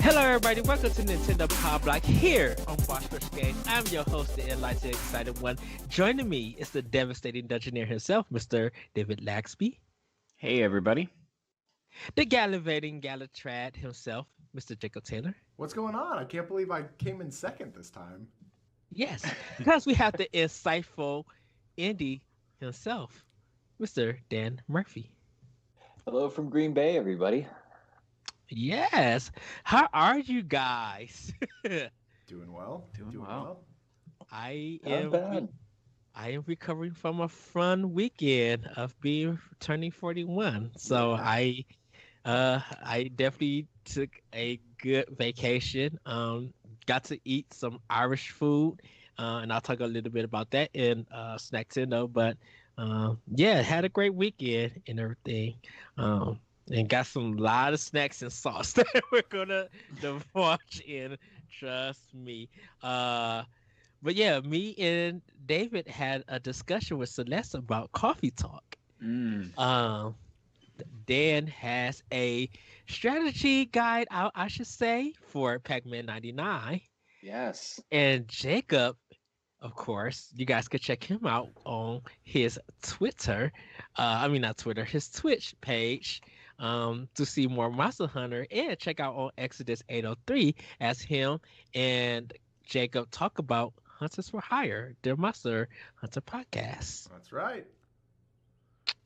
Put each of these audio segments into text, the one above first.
Hello, everybody. Welcome to Nintendo Pow Block here on Boss Games. I'm your host, the enlightened, excited one. Joining me is the devastating Dungeoneer himself, Mr. David Lasby. Hey, everybody. The gallivanting Galutrad himself, Mr. Jacob Taylor. What's going on? I can't believe I came in second this time. Yes, because we have the insightful Indy himself, Mr. Dan Murphy. Hello from Green Bay, everybody. Yes. How are you guys? Doing well. Doing well. I Not am bad. I am recovering from a fun weekend of being turning 41. So Yeah. I definitely took a good vacation. Got to eat some Irish food. And I'll talk a little bit about that in Snacktindo. But yeah, had a great weekend and everything. And got some lot of snacks and sauce that we're gonna divulge in. Trust me. But yeah, me and David had a discussion with Celeste about coffee talk. Mm. Um, Dan has a strategy guide out, I should say, for Pac Man 99. Yes. And Jacob, of course, you guys could check him out on his Twitter. I mean, not Twitter, his Twitch page to see more Monster Hunter and check out on Exodus 803 as him and Jacob talk about Hunters for Hire, their Monster Hunter podcast. That's right.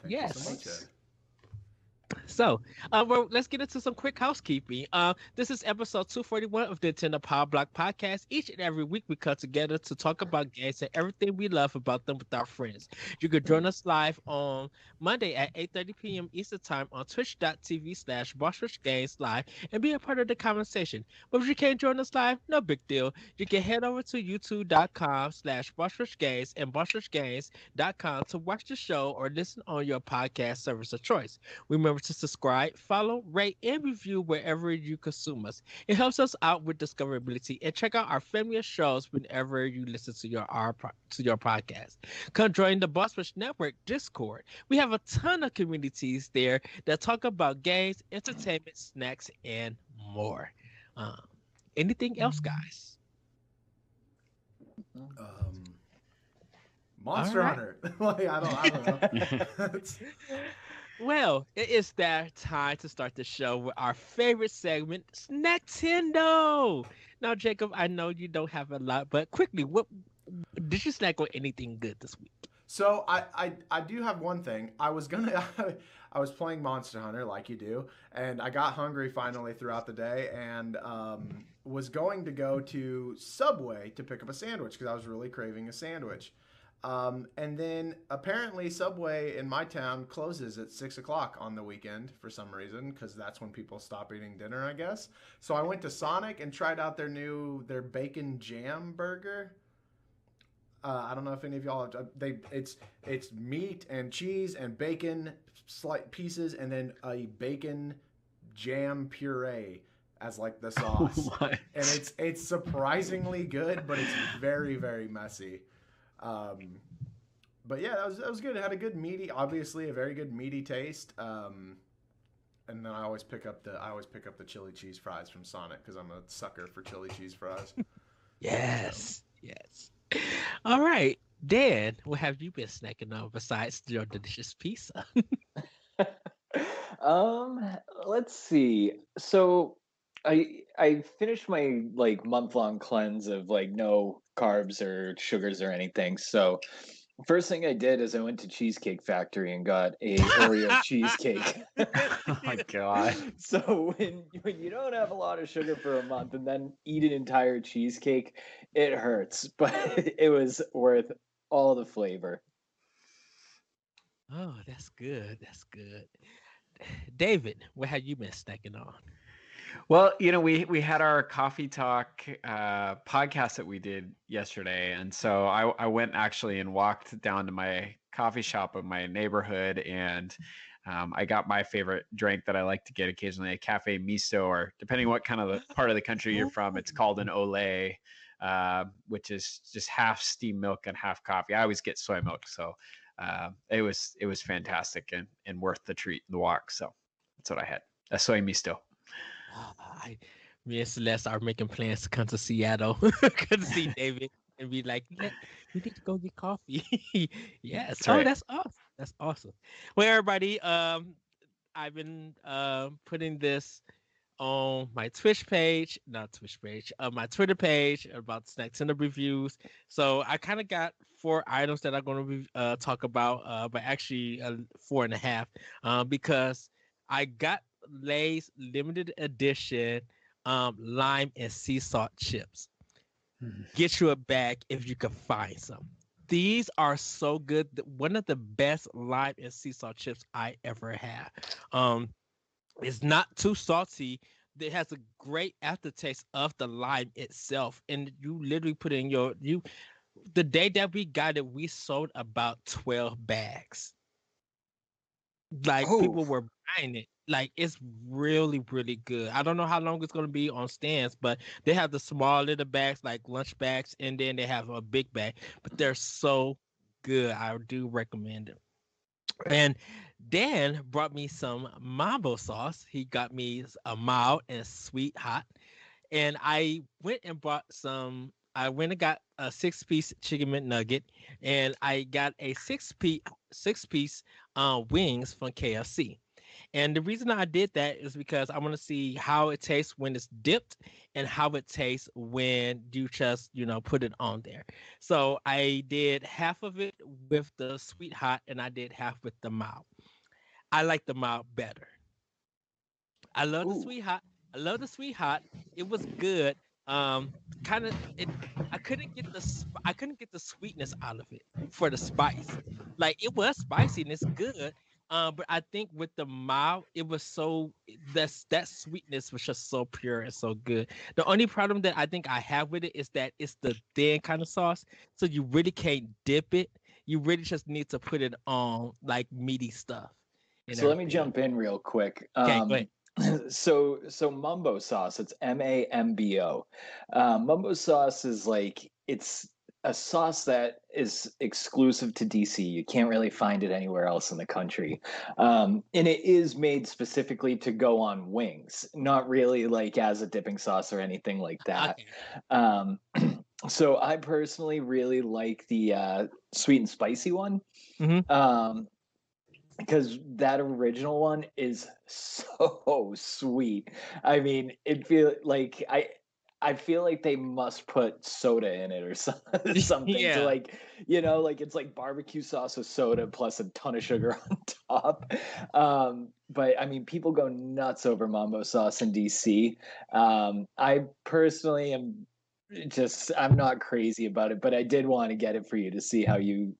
Thank you so much, Yes. Ed. So, well, let's get into some quick housekeeping. This is episode 241 of the Nintendo Power Block podcast. Each and every week, we come together to talk about games and everything we love about them with our friends. You can join us live on Monday at 8:30 p.m. Eastern Time on twitch.tv/BossRushGames Live and be a part of the conversation. But if you can't join us live, no big deal. You can head over to youtube.com/BossRushGames and BossRushGames.com to watch the show or listen on your podcast service of choice. Remember to subscribe, follow, rate, and review wherever you consume us. It helps us out with discoverability. And check out our family of shows whenever you listen to your podcast. Come join the Boss Rush Network Discord. We have a ton of communities there that talk about games, entertainment, snacks, and more. Anything else, guys? Monster All right. Hunter. Like, I don't know. It's- Well, it is that time to start the show with our favorite segment, Snacktindo. Now, Jacob, I know you don't have a lot, but quickly, what did you snack on anything good this week? so I do have one thing. I was gonna I was playing Monster Hunter like you do, and I got hungry finally throughout the day, and was going to go to Subway to pick up a sandwich because I was really craving a sandwich. And then apparently Subway in my town closes at 6 o'clock on the weekend for some reason because that's when people stop eating dinner, I guess. So I went to Sonic and tried out their bacon jam burger. I don't know if any of y'all it's meat and cheese and bacon slight pieces and then a bacon jam puree as like the sauce. What? And it's surprisingly good, but it's very, very messy. But yeah, that was good. It had a good meaty, obviously a very good meaty taste. And then I always pick up the chili cheese fries from Sonic because I'm a sucker for chili cheese fries. Yes, yes. All right, Dan, what have you been snacking on besides your delicious pizza? Let's see. So I finished my like month-long cleanse of like no carbs or sugars or anything. So first thing I did is I went to Cheesecake Factory and got a Oreo cheesecake. Oh my God. So when you don't have a lot of sugar for a month and then eat an entire cheesecake, it hurts, but it was worth all the flavor. Oh, that's good. That's good. David, what have you been snacking on? Well, we had our coffee talk podcast that we did yesterday, and so I went actually and walked down to my coffee shop in my neighborhood, and I got my favorite drink that I like to get occasionally, a cafe misto, or depending what kind of the part of the country you're from, it's called an ole, which is just half steamed milk and half coffee. I always get soy milk, so it was fantastic and worth the treat, the walk. So that's what I had, a soy misto. I Me and Celeste are making plans to come to Seattle, come to see David, and be like, we need to go get coffee. Yes. That's Oh, right. that's awesome. That's awesome. Well, everybody, I've been putting this on my Twitch page, not Twitch page, my Twitter page about Snack Center reviews. So I kind of got 4 items that I'm going to talk about, but actually 4.5, because I got Lay's limited edition lime and sea salt chips. Mhm. Get you a bag if you can find some. These are so good. One of the best lime and sea salt chips I ever had. Um, it's not too salty. It has a great aftertaste of the lime itself, and you literally put it in your you. The day that we got it, we sold about 12 bags. Like Oh, people were buying it. Like it's really, really good. I don't know how long it's gonna be on stands, but they have the small little bags, like lunch bags, and then they have a big bag. But they're so good. I do recommend it. And Dan brought me some mambo sauce. He got me a mild and sweet hot. And I went and bought some. I went and got a 6-piece chicken McNugget, and I got a six piece wings from KFC. And the reason I did that is because I want to see how it tastes when it's dipped and how it tastes when you just, put it on there. So I did half of it with the sweet hot and I did half with the mild. I like the mild better. I love the ooh. sweet hot. I love the sweet hot. It was good. Kind of it. I couldn't get the sweetness out of it for the spice. Like it was spicy and it's good. But I think with the mild, it was that sweetness was just so pure and so good. The only problem that I think I have with it is that it's the thin kind of sauce, so you really can't dip it. You really just need to put it on like meaty stuff and So let me everything. jump in real quick. Okay, go ahead. So mumbo sauce, it's MAMBO. Mumbo sauce is like it's a sauce that is exclusive to DC. You can't really find it anywhere else in the country. And it is made specifically to go on wings, not really like as a dipping sauce or anything like that. Okay. Um, so I personally really like the sweet and spicy one. Hmm. Um, because that original one is so sweet. I mean, I feel like they must put soda in it or something to Yeah. like it's like barbecue sauce with soda plus a ton of sugar on top. But I mean, people go nuts over mambo sauce in DC. I personally am just I'm not crazy about it, but I did want to get it for you to see how you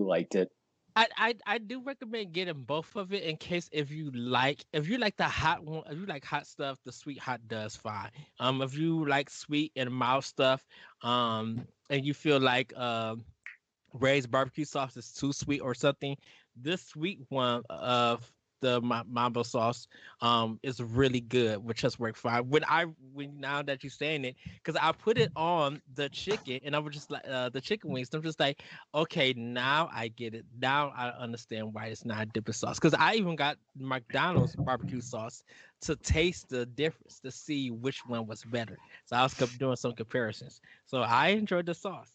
liked it. I do recommend getting both of it in case if you like the hot one, if you like hot stuff, the sweet hot does fine. If you like sweet and mild stuff, and you feel like Ray's barbecue sauce is too sweet or something, this sweet one of the mambo sauce is really good, which has worked fine. When now that you're saying it, because I put it on the chicken and I was just like the chicken wings. I'm just like, okay, now I get it. Now I understand why it's not dipping sauce. Because I even got McDonald's barbecue sauce to taste the difference to see which one was better. So I was doing some comparisons. So I enjoyed the sauce.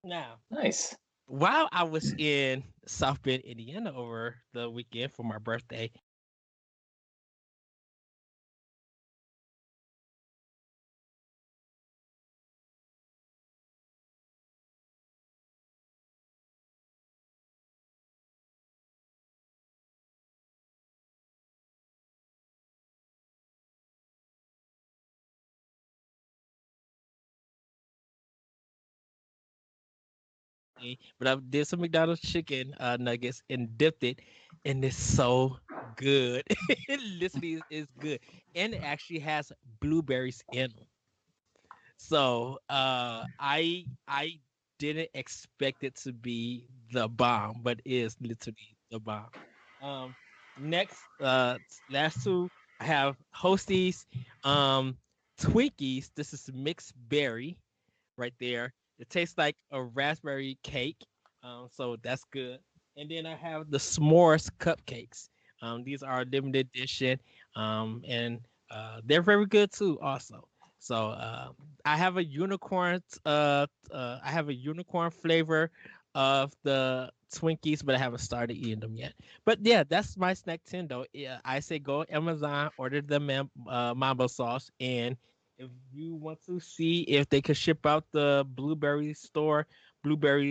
Now, Nice. while I was in South Bend, Indiana over the weekend for my birthday, but I did some McDonald's chicken nuggets and dipped it, and it's so good. It literally is good, and it actually has blueberries in them. So I didn't expect it to be the bomb, but it is literally the bomb. Um, next, last two, I have Hosties, um, Twinkies. This is mixed berry right there. It tastes like a raspberry cake, so that's good. And then I have the s'mores cupcakes. These are limited edition, and they're very good too. Also, So I have a unicorn. I have a unicorn flavor of the Twinkies, but I haven't started eating them yet. But yeah, that's my snack Tendo. Yeah, I say go Amazon, order the mambo sauce, and if you want to see if they could ship out the blueberry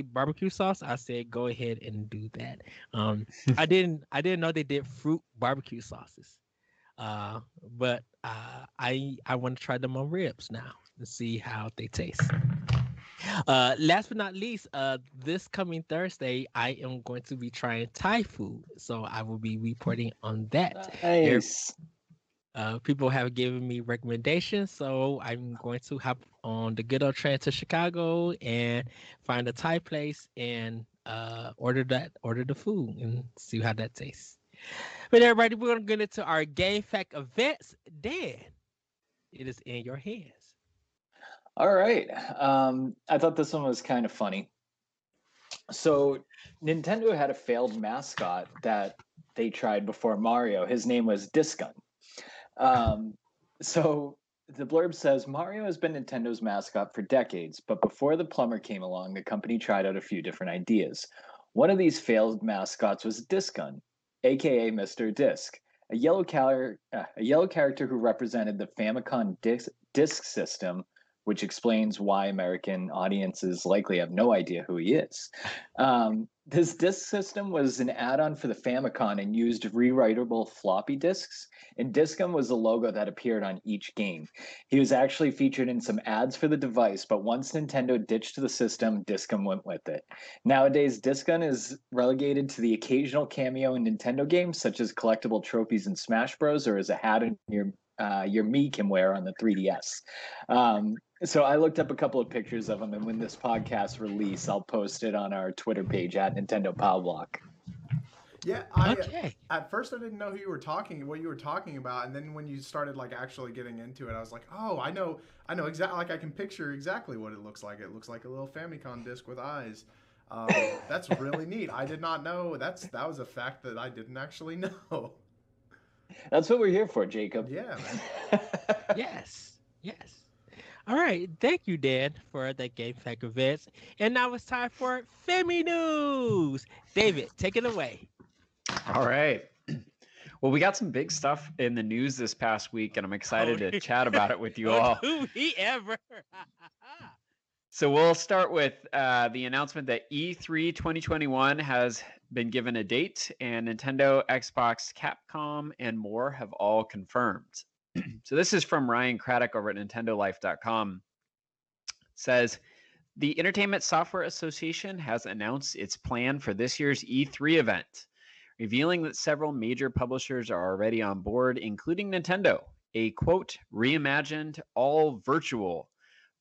barbecue sauce, I said go ahead and do that. I didn't know they did fruit barbecue sauces. Uh, but I want to try them on ribs now to see how they taste. Last but not least, this coming Thursday, I am going to be trying Thai food, so I will be reporting on that. Nice. People have given me recommendations, so I'm going to hop on the good old train to Chicago and find a Thai place and order the food and see how that tastes. But everybody, we're gonna get into our game fact events. Dan, it is in your hands. All right. I thought this one was kind of funny. So Nintendo had a failed mascot that they tried before Mario. His name was Discun. So the blurb says Mario has been Nintendo's mascot for decades, but before the plumber came along, the company tried out a few different ideas. One of these failed mascots was Discun, aka Mr. Disc, a yellow character who represented the Famicom disc system, which explains why American audiences likely have no idea who he is. This disc system was an add-on for the Famicom and used rewritable floppy disks, and Discum was the logo that appeared on each game. He was actually featured in some ads for the device, but once Nintendo ditched the system, Discum went with it. Nowadays, Discum is relegated to the occasional cameo in Nintendo games, such as collectible trophies in Smash Bros. Or as a hat in your Mii can wear on the 3DS. So I looked up a couple of pictures of him, and when this podcast release, I'll post it on our Twitter page at Nintendo Pow Block. Yeah, Okay. At first I didn't know what you were talking about, and then when you started like actually getting into it, I was like, oh, I know exactly. Like I can picture exactly what it looks like. It looks like a little Famicom disc with eyes. That's really neat. I did not know. That was a fact that I didn't actually know. That's what we're here for, Jacob. Yeah, man. Yes. Yes. All right. Thank you, Dan, for that game fact events. And now it's time for Femi News. David, take it away. All right. Well, we got some big stuff in the news this past week, and I'm excited to chat about it with you all. Do we ever? So we'll start with the announcement that E3 2021 has been given a date, and Nintendo, Xbox, Capcom, and more have all confirmed. So this is from Ryan Craddock over at NintendoLife.com. It says, the Entertainment Software Association has announced its plan for this year's E3 event, revealing that several major publishers are already on board, including Nintendo. A, quote, reimagined, all virtual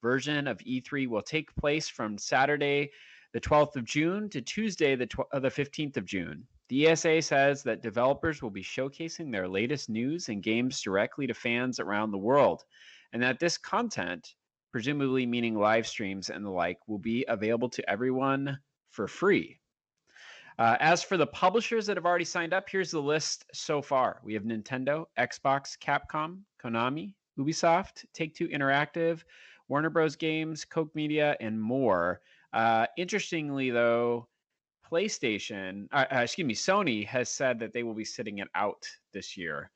version of E3 will take place from Saturday, the 12th of June to Tuesday, the 15th of June. The ESA says that developers will be showcasing their latest news and games directly to fans around the world, and that this content, presumably meaning live streams and the like, will be available to everyone for free. As for the publishers that have already signed up, here's the list so far. We have Nintendo, Xbox, Capcom, Konami, Ubisoft, Take-Two Interactive, Warner Bros. Games, Koch Media, and more. Interestingly, though, Sony has said that they will be sitting it out this year,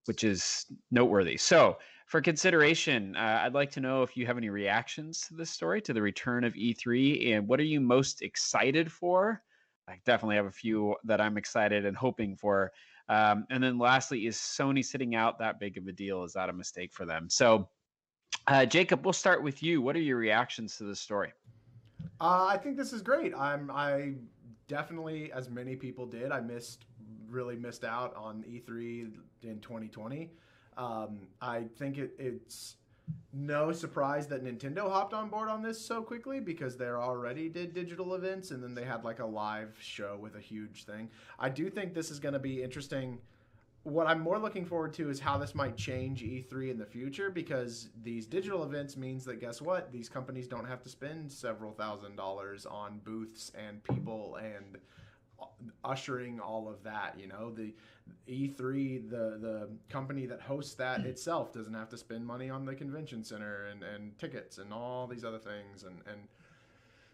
which is noteworthy. So, for consideration, I'd like to know if you have any reactions to this story, to the return of E3, and what are you most excited for? I definitely have a few that I'm excited and hoping for. And then lastly, is Sony sitting out that big of a deal? Is that a mistake for them? So, Jacob, we'll start with you. What are your reactions to this story? I think this is great. I definitely, as many people did, really missed out on E3 in 2020. I think it's no surprise that Nintendo hopped on board on this so quickly because they already did digital events and then they had like a live show with a huge thing. I do think this is going to be interesting. What I'm more looking forward to is how this might change E3 in the future, because these digital events means that, guess what? These companies don't have to spend several $1,000s on booths and people and ushering all of that. You know, the E3, the company that hosts that itself doesn't have to spend money on the convention center and tickets and all these other things. And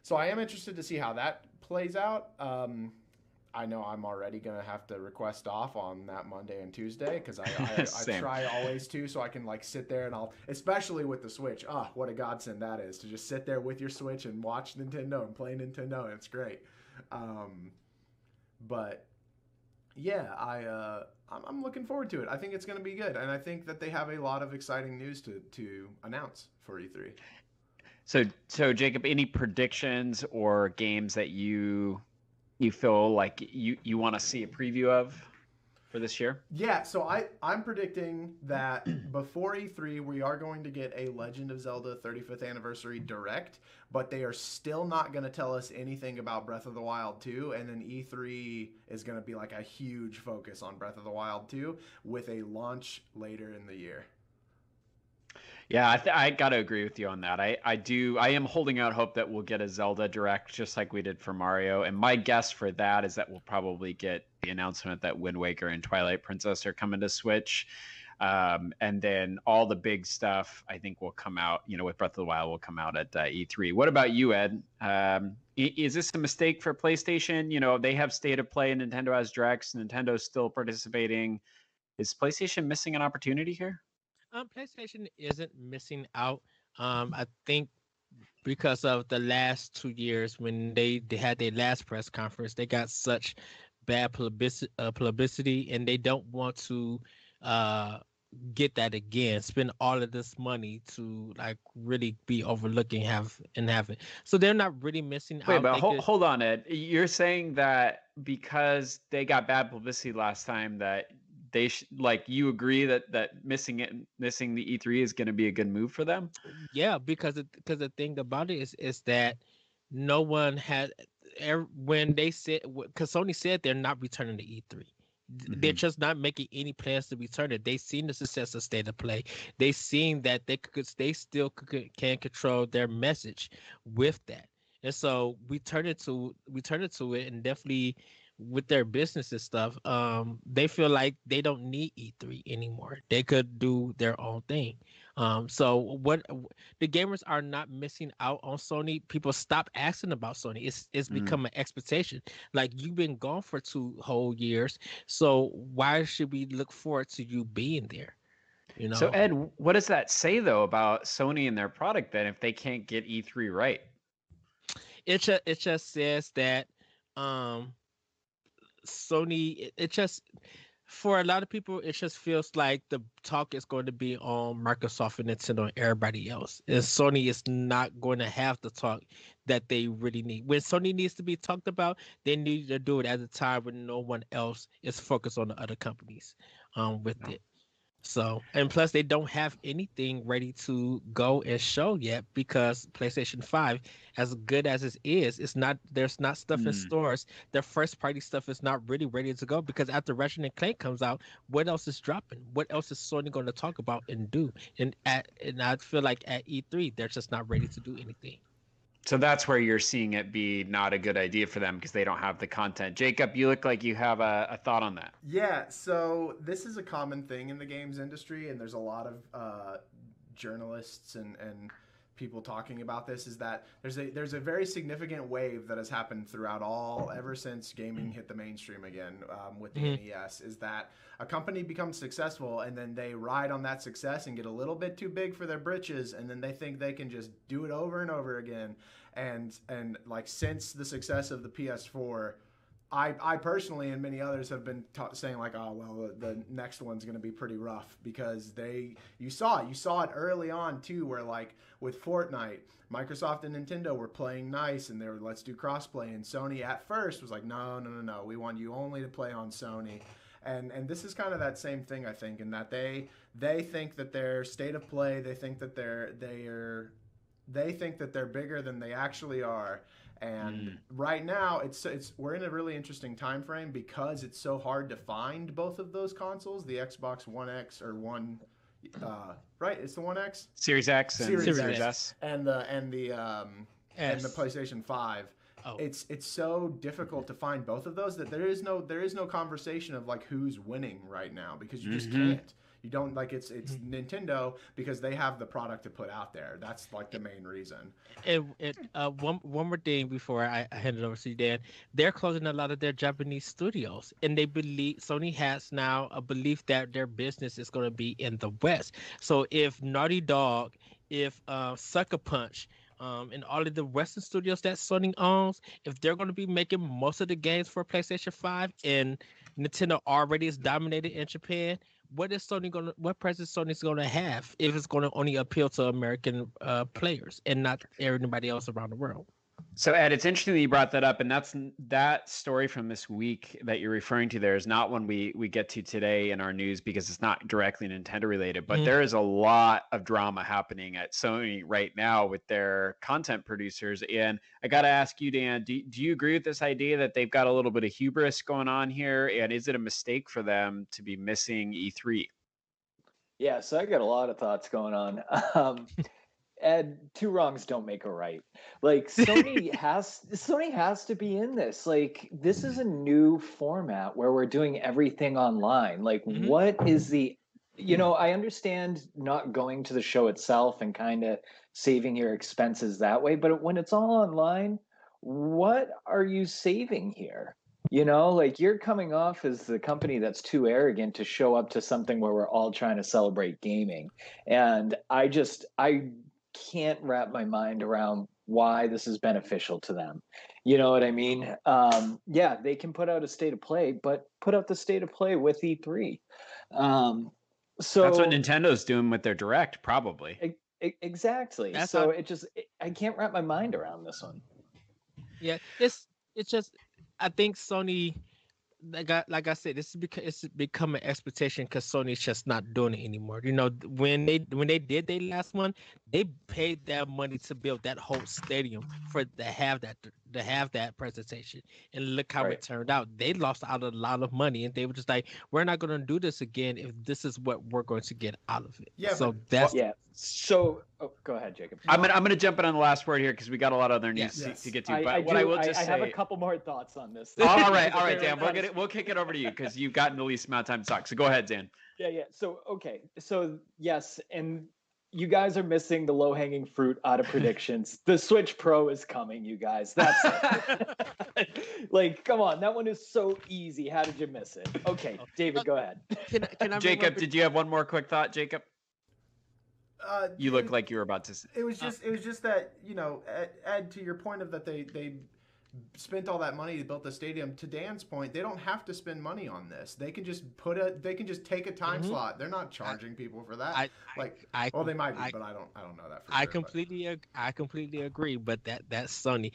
so I am interested to see how that plays out. I know I'm already going to have to request off on that Monday and Tuesday because I try always to, so I can like sit there and especially with the Switch. What a godsend that is to just sit there with your Switch and watch Nintendo and play Nintendo. And it's great. But yeah, I'm looking forward to it. I think it's going to be good. And I think that they have a lot of exciting news to announce for E3. So Jacob, any predictions or games that you feel like you want to see a preview of for this year? Yeah, so I'm predicting that before E3 we are going to get a Legend of Zelda 35th Anniversary Direct, but they are still not going to tell us anything about Breath of the Wild 2, and then E3 is going to be like a huge focus on Breath of the Wild 2 with a launch later in the year. Yeah, I got to agree with you on that. I am holding out hope that we'll get a Zelda Direct just like we did for Mario. And my guess for that is that we'll probably get the announcement that Wind Waker and Twilight Princess are coming to Switch. And then all the big stuff I think will come out, with Breath of the Wild will come out at E3. What about you, Ed? Is this a mistake for PlayStation? They have State of Play, Nintendo has Directs, Nintendo's still participating. Is PlayStation missing an opportunity here? PlayStation isn't missing out. I think because of the last 2 years when they had their last press conference, they got such bad publicity, and they don't want to get that again. Spend all of this money to like really be overlooking have it. So they're not really missing out. Wait, but hold on, Ed. You're saying that because they got bad publicity last time that they you agree that missing the E3 is going to be a good move for them? Yeah, because the thing about it is that no one had when they said, because Sony said they're not returning to E3. They're just not making any plans to return it. They've seen the success of State of Play. They've seen that they still can control their message with that, and so we turn it to it, and definitely with their business and stuff, they feel like they don't need E3 anymore. They could do their own thing. So what the gamers are not missing out on Sony. People stop asking about Sony. It's become an expectation. Like, you've been gone for 2 whole years, so why should we look forward to you being there? So Ed, what does that say though about Sony and their product then if they can't get E3 right? It just says that Sony, it just, for a lot of people, it just feels like the talk is going to be on Microsoft and Nintendo and everybody else. And Sony is not going to have the talk that they really need. When Sony needs to be talked about, they need to do it at a time when no one else is focused on the other companies with it. So, and plus they don't have anything ready to go and show yet, because PlayStation 5, as good as it is, there's not stuff in stores. Their first party stuff is not really ready to go, because after Ratchet & Clank comes out, what else is dropping? What else is Sony going to talk about and do? And I feel like at E3, they're just not ready to do anything. So that's where you're seeing it be not a good idea for them, because they don't have the content. Jacob, you look like you have a thought on that. Yeah, so this is a common thing in the games industry, and there's a lot of journalists and people talking about this, is that there's a very significant wave that has happened throughout ever since gaming hit the mainstream again with the NES, is that a company becomes successful and then they ride on that success and get a little bit too big for their britches, and then they think they can just do it over and over again. And like, since the success of the PS4, I personally and many others have been saying like, oh well, the next one's going to be pretty rough, because you saw it early on too, where like with Fortnite, Microsoft and Nintendo were playing nice and they were, let's do crossplay, and Sony at first was like, no, we want you only to play on Sony. And this is kind of that same thing, I think, in that they think that their State of Play, they think that they think that they're bigger than they actually are. And right now, we're in a really interesting time frame, because it's so hard to find both of those consoles, the Xbox One X or One, right? It's the One X, Series X, and Series X. S, and the PlayStation 5. Oh. it's so difficult to find both of those that there is no conversation of like who's winning right now, because you just can't. You don't like it's Nintendo, because they have the product to put out there. That's like the main reason. And one more thing before I hand it over to you, Dan. They're closing a lot of their Japanese studios, and they believe Sony has now a belief that their business is going to be in the West. So if Naughty Dog, if Sucker Punch, and all of the Western studios that Sony owns, if they're going to be making most of the games for PlayStation 5, and Nintendo already is dominated in Japan, what presence Sony's gonna have if it's gonna only appeal to American players and not everybody else around the world? So Ed, it's interesting that you brought that up, and that story from this week that you're referring to there is not one we get to today in our news, because it's not directly Nintendo related, but there is a lot of drama happening at Sony right now with their content producers. And I got to ask you, Dan, do you agree with this idea that they've got a little bit of hubris going on here? And is it a mistake for them to be missing E3? Yeah, so I got a lot of thoughts going on. Ed, two wrongs don't make a right. Like Sony has to be in this. Like, this is a new format where we're doing everything online. Like, what is the, I understand not going to the show itself and kind of saving your expenses that way, but when it's all online, what are you saving here? Like, you're coming off as the company that's too arrogant to show up to something where we're all trying to celebrate gaming. And I can't wrap my mind around why this is beneficial to them. You know what I mean? Yeah, they can put out a state of play, but put out the state of play with E3. So that's what Nintendo's doing with their Direct, probably. Exactly. I can't wrap my mind around this one. Yeah, it's just, I think Sony, like I said, this is because it's become an expectation because Sony's just not doing it anymore. When they did their last one, they paid that money to build that whole stadium to have that presentation, and look how it turned out. They lost out a lot of money, and they were just like, we're not going to do this again if this is what we're going to get out of it. Yeah, so that's So go ahead, Jacob. I'm gonna jump in on the last word here because we got a lot of other news to get to. But I have a couple more thoughts on this. All right, Dan. We'll kick it over to you because you've gotten the least amount of time to talk. So go ahead, Dan. Yeah. So yes, and you guys are missing the low-hanging fruit out of predictions. The Switch Pro is coming, you guys. That's it. Like, come on, that one is so easy. How did you miss it? Okay, David, go ahead. Can I Jacob, did you have one more quick thought, Jacob? You look like you were about to say. It was just that, Ed, to your point of that they spent all that money to build the stadium. To Dan's point, they don't have to spend money on this. They can just take a time slot. They're not charging people for that. They might be, but I don't know that for sure. I completely agree. But that's Sony.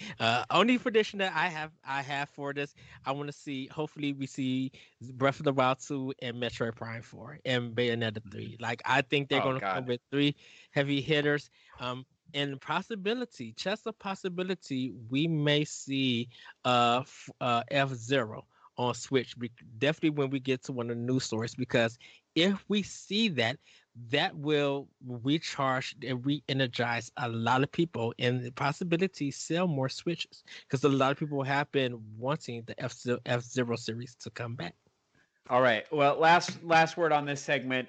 Only prediction that I have for this, I want to see. Hopefully, we see Breath of the Wild 2 and Metroid Prime 4 and Bayonetta 3. Like, I think they're going to come with 3 heavy hitters. And just a possibility, we may see F-Zero on Switch. Definitely when we get to one of the news stories, because if we see that will recharge and re-energize a lot of people, and the possibility sell more Switches, because a lot of people have been wanting the F-Zero series to come back. All right. Well, last word on this segment.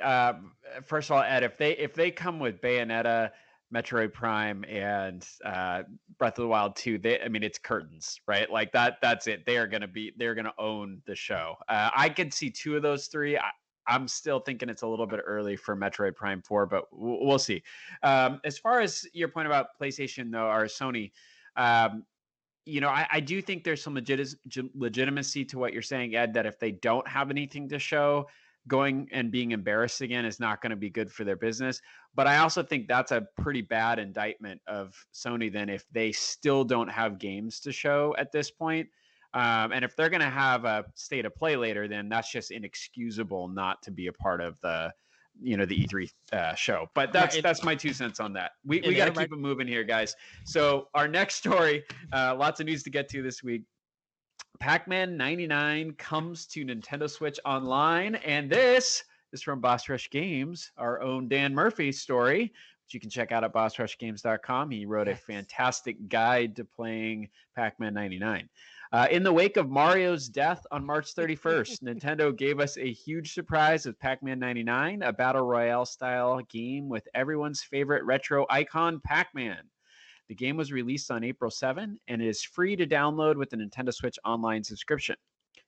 First of all, Ed, if they come with Bayonetta, Metroid Prime, and Breath of the Wild 2, it's curtains, right? Like that's it. They're gonna own the show. I could see 2 of those 3. I'm still thinking it's a little bit early for Metroid Prime 4, but we'll see. As far as your point about PlayStation, though, or Sony, I do think there's some legitimacy to what you're saying, Ed, that if they don't have anything to show, going and being embarrassed again is not going to be good for their business. But I also think that's a pretty bad indictment of Sony then if they still don't have games to show at this point. And if they're going to have a state of play later, then that's just inexcusable not to be a part of the E3 show. But that's my 2 cents on that. We got to keep it moving here, guys. So our next story, lots of news to get to this week. Pac Man 99 comes to Nintendo Switch Online, and this is from Boss Rush Games, our own Dan Murphy story, which you can check out at bossrushgames.com. He wrote a fantastic guide to playing Pac-Man 99. In the wake of Mario's death on March 31st, Nintendo gave us a huge surprise with Pac-Man 99, a battle royale style game with everyone's favorite retro icon, Pac-Man. The game was released on April 7 and is free to download with the Nintendo Switch Online subscription.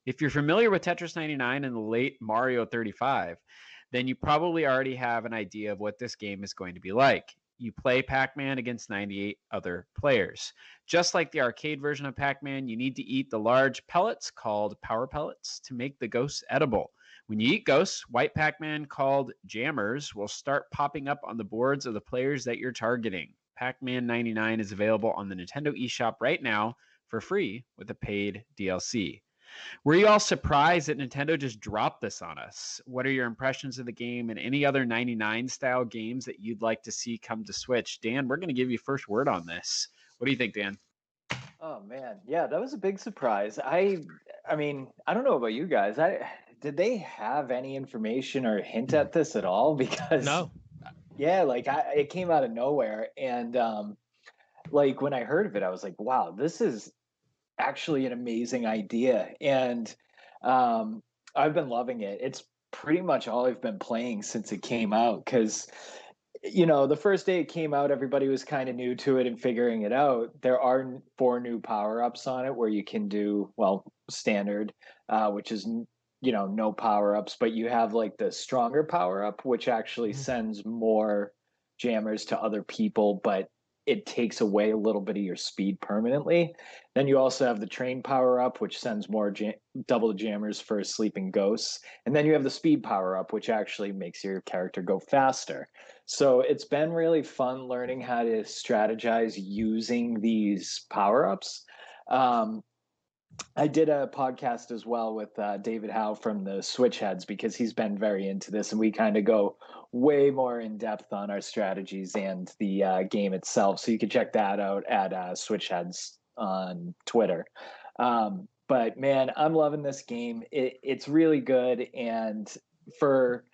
If you're familiar with Tetris 99 and the late Mario 35, then you probably already have an idea of what this game is going to be like. You play Pac-Man against 98 other players. Just like the arcade version of Pac-Man, you need to eat the large pellets called power pellets to make the ghosts edible. When you eat ghosts, white Pac-Man called jammers will start popping up on the boards of the players that you're targeting. Pac-Man 99 is available on the Nintendo eShop right now for free with a paid DLC. Were you all surprised that Nintendo just dropped this on us? What are your impressions of the game and any other 99 style games that you'd like to see come to Switch? Dan, we're going to give you first word on this. What do you think, Dan? Oh man, yeah, that was a big surprise. I mean, I don't know about you guys. Did they have any information or hint at this at all? Because No. yeah, like it came out of nowhere, and like when I heard of it, I was like, wow, this is actually an amazing idea, and I've been loving it. It's pretty much all I've been playing since it came out, because the first day it came out, everybody was kind of new to it and figuring it out. There are 4 new power-ups on it where you can do, well, standard, which is no power-ups, but you have like the stronger power-up, which actually sends more jammers to other people, but it takes away a little bit of your speed permanently. Then you also have the train power up, which sends more double jammers for sleeping ghosts. And then you have the speed power up, which actually makes your character go faster. So it's been really fun learning how to strategize using these power ups. I did a podcast as well with David Howe from the Switch Heads, because he's been very into this, and we kind of go way more in depth on our strategies and the game itself. So you can check that out at Switch Heads on Twitter. But man, I'm loving this game. It's really good, and for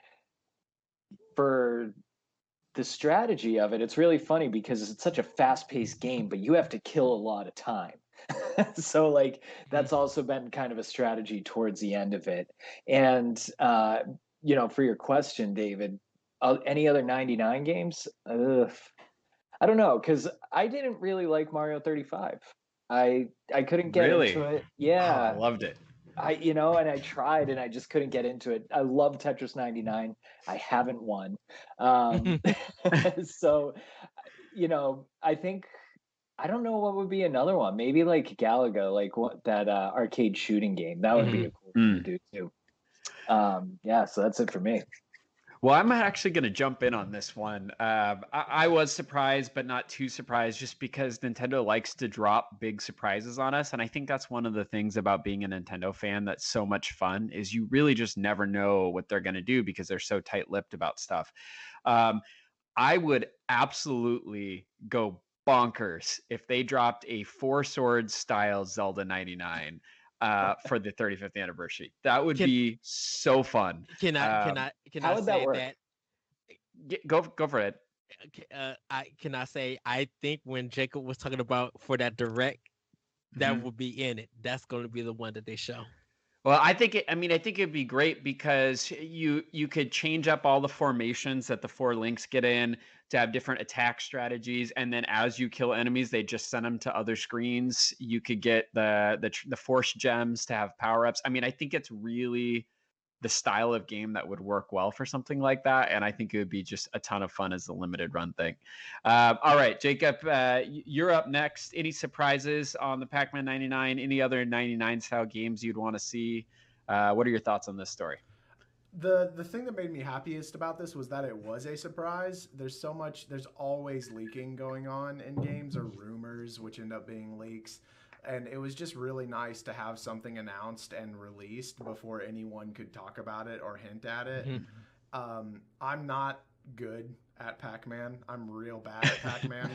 the strategy of it, it's really funny because it's such a fast-paced game, but you have to kill a lot of time. So like that's also been kind of a strategy towards the end of it. And for your question, David, any other 99 games? I don't know, because I didn't really like Mario 35. I couldn't get into it. Yeah. Oh, I loved it. And I tried and I just couldn't get into it. I love Tetris 99. I haven't won. So I think, I don't know what would be another one. Maybe like Galaga, like what that arcade shooting game. That would be a cool thing to do too. Yeah, so that's it for me. Well, I'm actually going to jump in on this one. I was surprised, but not too surprised, just because Nintendo likes to drop big surprises on us. And I think that's one of the things about being a Nintendo fan that's so much fun, is you really just never know what they're going to do because they're so tight-lipped about stuff. I would absolutely go bonkers if they dropped a 4 Swords style Zelda 99 for the 35th anniversary. That would be so fun. Can I say that? Go for it. I say I think when Jacob was talking about for that direct, that would be in it. That's going to be the one that they show. Well, I think it'd be great because you could change up all the formations that the 4 links get in to have different attack strategies, and then as you kill enemies, they just send them to other screens. You could get the force gems to have power ups. I mean, I think it's really the style of game that would work well for something like that, and I think it would be just a ton of fun as a limited run thing. All right, Jacob, you're up next. Any surprises on the Pac-Man 99? Any other 99 style games you'd want to see? What are your thoughts on this story? The thing that made me happiest about this was that it was a surprise. There's always leaking going on in games, or rumors, which end up being leaks. And it was just really nice to have something announced and released before anyone could talk about it or hint at it. I'm not good at Pac-Man. I'm real bad at Pac-Man.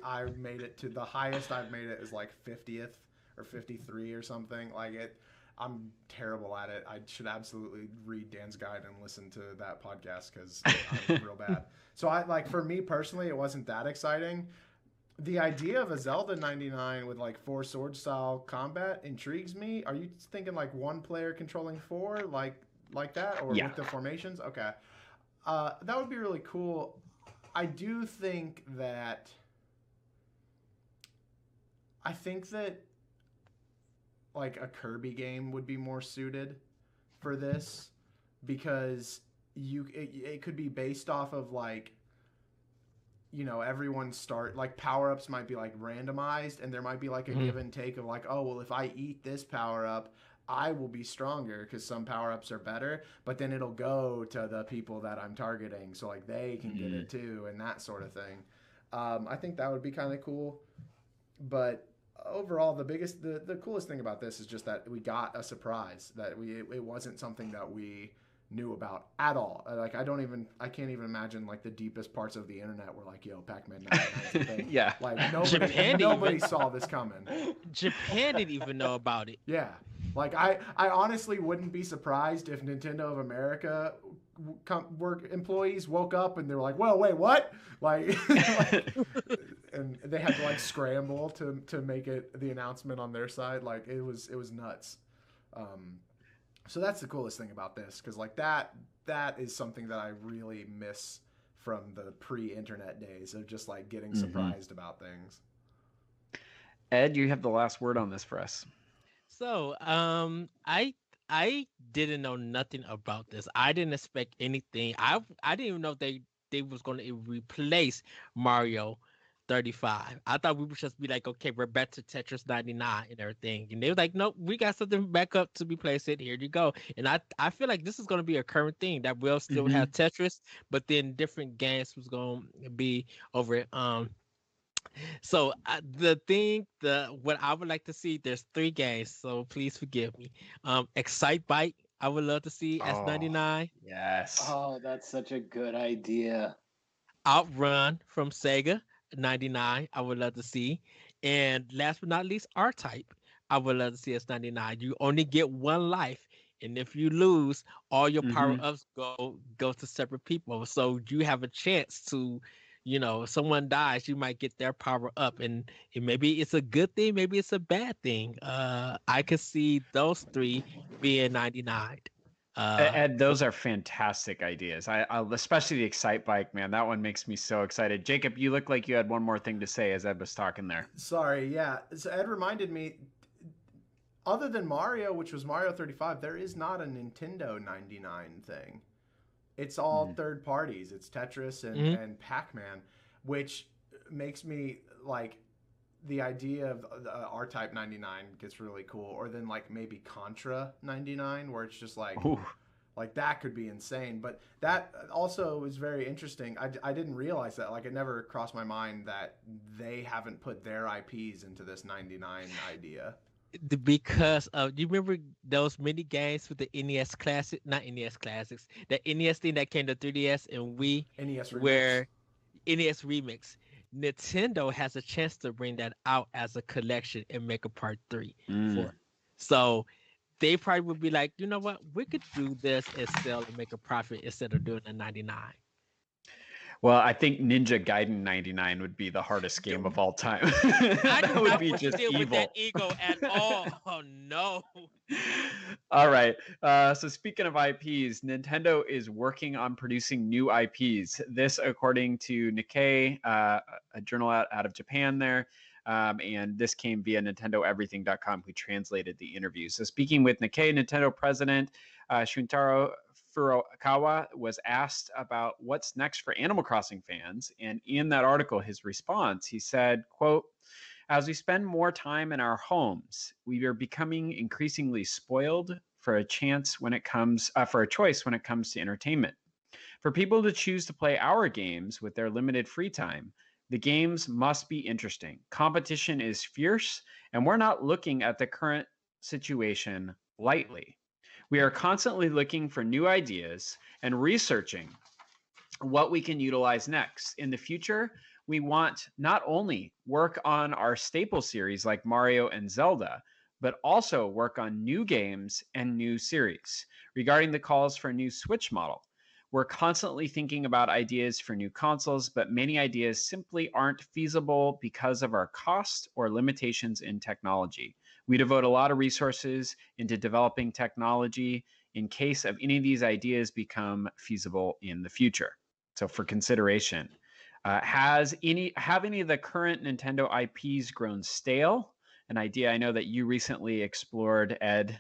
I made it to the highest I've made it is like 50th or 53 or something. Like it, I'm terrible at it. I should absolutely read Dan's guide and listen to that podcast because I'm real bad. So I like for me personally, it wasn't that exciting. The idea of a Zelda 99 with like 4 sword style combat intrigues me. Are you thinking like one player controlling 4 like that, or Yeah. with the formations? Okay, that would be really cool. I do think that. I think that like a Kirby game would be more suited for this because it could be based off of like everyone start like power ups might be like randomized, and there might be like a give and take of like, oh well, if I eat this power up I will be stronger because some power ups are better, but then it'll go to the people that I'm targeting so like they can get it too, and that sort of thing. I think that would be kind of cool, but overall the coolest thing about this is just that we got a surprise, that it wasn't something that we knew about at all. Like I can't even imagine like the deepest parts of the internet were like, yo, Pac Man 99's a thing. Yeah. Like Japan nobody even saw this coming. Japan didn't even know about it. Yeah. Like I honestly wouldn't be surprised if Nintendo of America work employees woke up and they were like, "Well, wait, what?" Like, and they had to like scramble to make it the announcement on their side. Like it was nuts. So that's the coolest thing about this, because like that is something that I really miss from the pre-internet days of just like getting surprised about things. Ed, you have the last word on this for us. So, I didn't know nothing about this. I didn't expect anything. I didn't even know they was going to replace Mario 35. I thought we would just be like, okay, we're back to Tetris 99 and everything. And they were like, nope, we got something back up to replace it. Here you go. And I feel like this is going to be a current thing, that we'll still have Tetris, but then different games was going to be over it. So what I would like to see, there's 3 games, so please forgive me. Excite Bike, I would love to see S99. Yes. Oh, that's such a good idea. Outrun from Sega 99, I would love to see. And last but not least, R-Type, I would love to see S99. You only get 1 life, and if you lose, all your power-ups go to separate people. So you have a chance to, someone dies, you might get their power up, and maybe it's a good thing, maybe it's a bad thing. I could see those 3 being 99. Ed, those are fantastic ideas. I especially the Excite Bike, man. That one makes me so excited. Jacob, you look like you had one more thing to say as Ed was talking there. Sorry, yeah. So Ed reminded me, other than Mario, which was Mario 35, there is not a Nintendo 99 thing. It's all third parties. It's Tetris and Pac Man, which makes me like the idea of the R-Type 99 gets really cool. Or then like maybe Contra 99, where it's just like, like that could be insane. But that also is very interesting. I didn't realize that. Like it never crossed my mind that they haven't put their IPs into this 99 idea. Because you remember those mini games with the NES Classic, not NES Classics, the NES thing that came to 3DS and Wii, NES Remix. where NES Remix, Nintendo has a chance to bring that out as a collection and make a part 3 for it. So they probably would be like, you know what, we could do this and sell and make a profit instead of doing a 99. Well, I think Ninja Gaiden 99 would be the hardest game of all time. I That would be just deal evil. with that ego at all. Oh no. All right. So speaking of IPs, Nintendo is working on producing new IPs. This, according to Nikkei, a journal out of Japan there. And this came via NintendoEverything.com, who translated the interview. So speaking with Nikkei, Nintendo president Shuntaro Furukawa was asked about what's next for Animal Crossing fans. And in that article, his response, he said, quote, "As we spend more time in our homes, we are becoming increasingly spoiled for a choice when it comes to entertainment. For people to choose to play our games with their limited free time, the games must be interesting. Competition is fierce, and we're not looking at the current situation lightly. We are constantly looking for new ideas and researching what we can utilize next. In the future, we want not only work on our staple series like Mario and Zelda, but also work on new games and new series. Regarding the calls for a new Switch model, we're constantly thinking about ideas for new consoles, but many ideas simply aren't feasible because of our cost or limitations in technology. We devote a lot of resources into developing technology in case of any of these ideas become feasible in the future. So for consideration, have any of the current Nintendo IPs grown stale? An idea I know that you recently explored, Ed,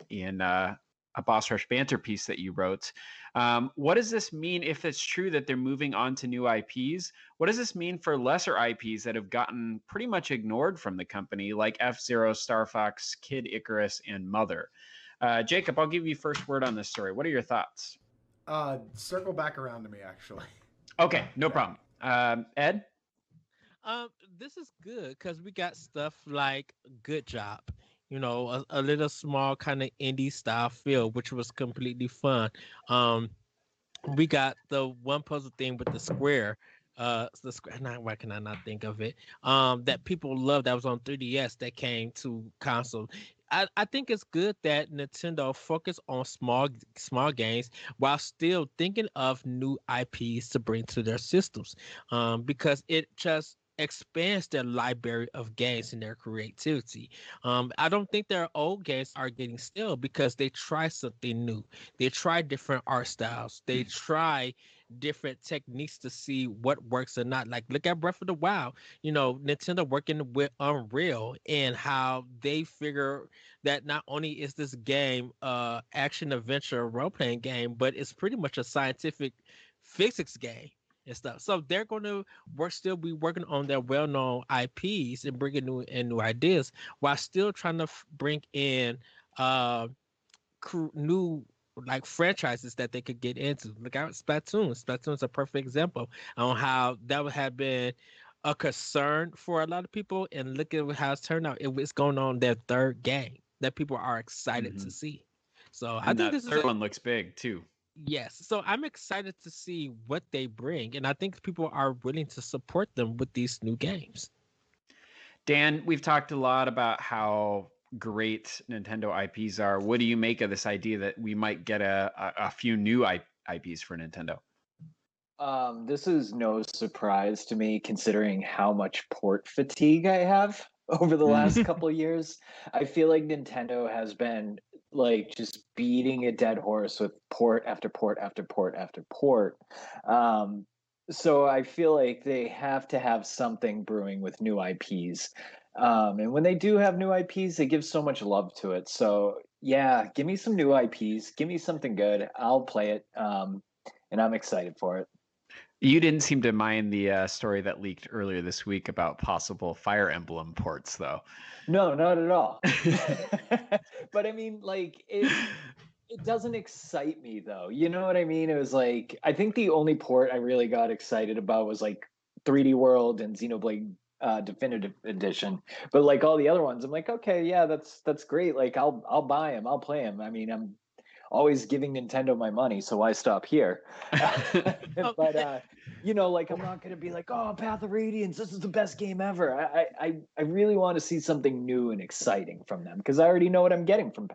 in a Boss Rush Banter piece that you wrote. What does this mean if it's true that they're moving on to new IPs? What does this mean for lesser IPs that have gotten pretty much ignored from the company, like F-Zero, Star Fox, Kid Icarus, and Mother? Jacob, I'll give you first word on this story. What are your thoughts? Circle back around to me, actually. Okay, no problem. Ed? This is good because we got stuff like Good Job, a little small kind of indie style feel, which was completely fun. We got the one puzzle thing with the square, the square. Not why can I not think of it? That people love that was on 3DS that came to console. I think it's good that Nintendo focus on small games while still thinking of new IPs to bring to their systems, because it just expands their library of games and their creativity. I don't think their old games are getting stale because they try something new. They try different art styles. They try different techniques to see what works or not. Like look at Breath of the Wild. Nintendo working with Unreal and how they figure that not only is this game action adventure role playing game, but it's pretty much a scientific physics game and stuff. So they're going to still be working on their well-known IPs and bringing new ideas while still trying to bring in uh new like franchises that they could get into. Look out Splatoon. Splatoon's a perfect example on how that would have been a concern for a lot of people, and look at how it's turned out. It's going on their third game that people are excited to see. So I And think that this is third one looks big too. yes. So I'm excited to see what they bring, and I think people are willing to support them with these new games. Dan, we've talked a lot about how great Nintendo IPs are. What do you make of this idea that we might get a few new IPs for Nintendo? This is no surprise to me considering how much port fatigue I have over the last couple of years. I feel like Nintendo has been like just beating a dead horse with port after port after port after port. So I feel like they have to have something brewing with new IPs. And when they do have new IPs, they give so much love to it. So yeah, give me some new IPs, give me something good. I'll play it. And I'm excited for it. You didn't seem to mind the story that leaked earlier this week about possible Fire Emblem ports, though. No, not at all. But I mean, like it doesn't excite me though. You know what I mean? It was like I think the only port I really got excited about was like 3D World and Xenoblade Definitive Edition. But like all the other ones, I'm like, okay, yeah, that's great. Like I'll buy them, I'll play them. I mean, I'm always giving Nintendo my money, so why stop here? But like I'm not gonna be like, oh, Path of Radiance, this is the best game ever. I really want to see something new and exciting from them because I already know what I'm getting from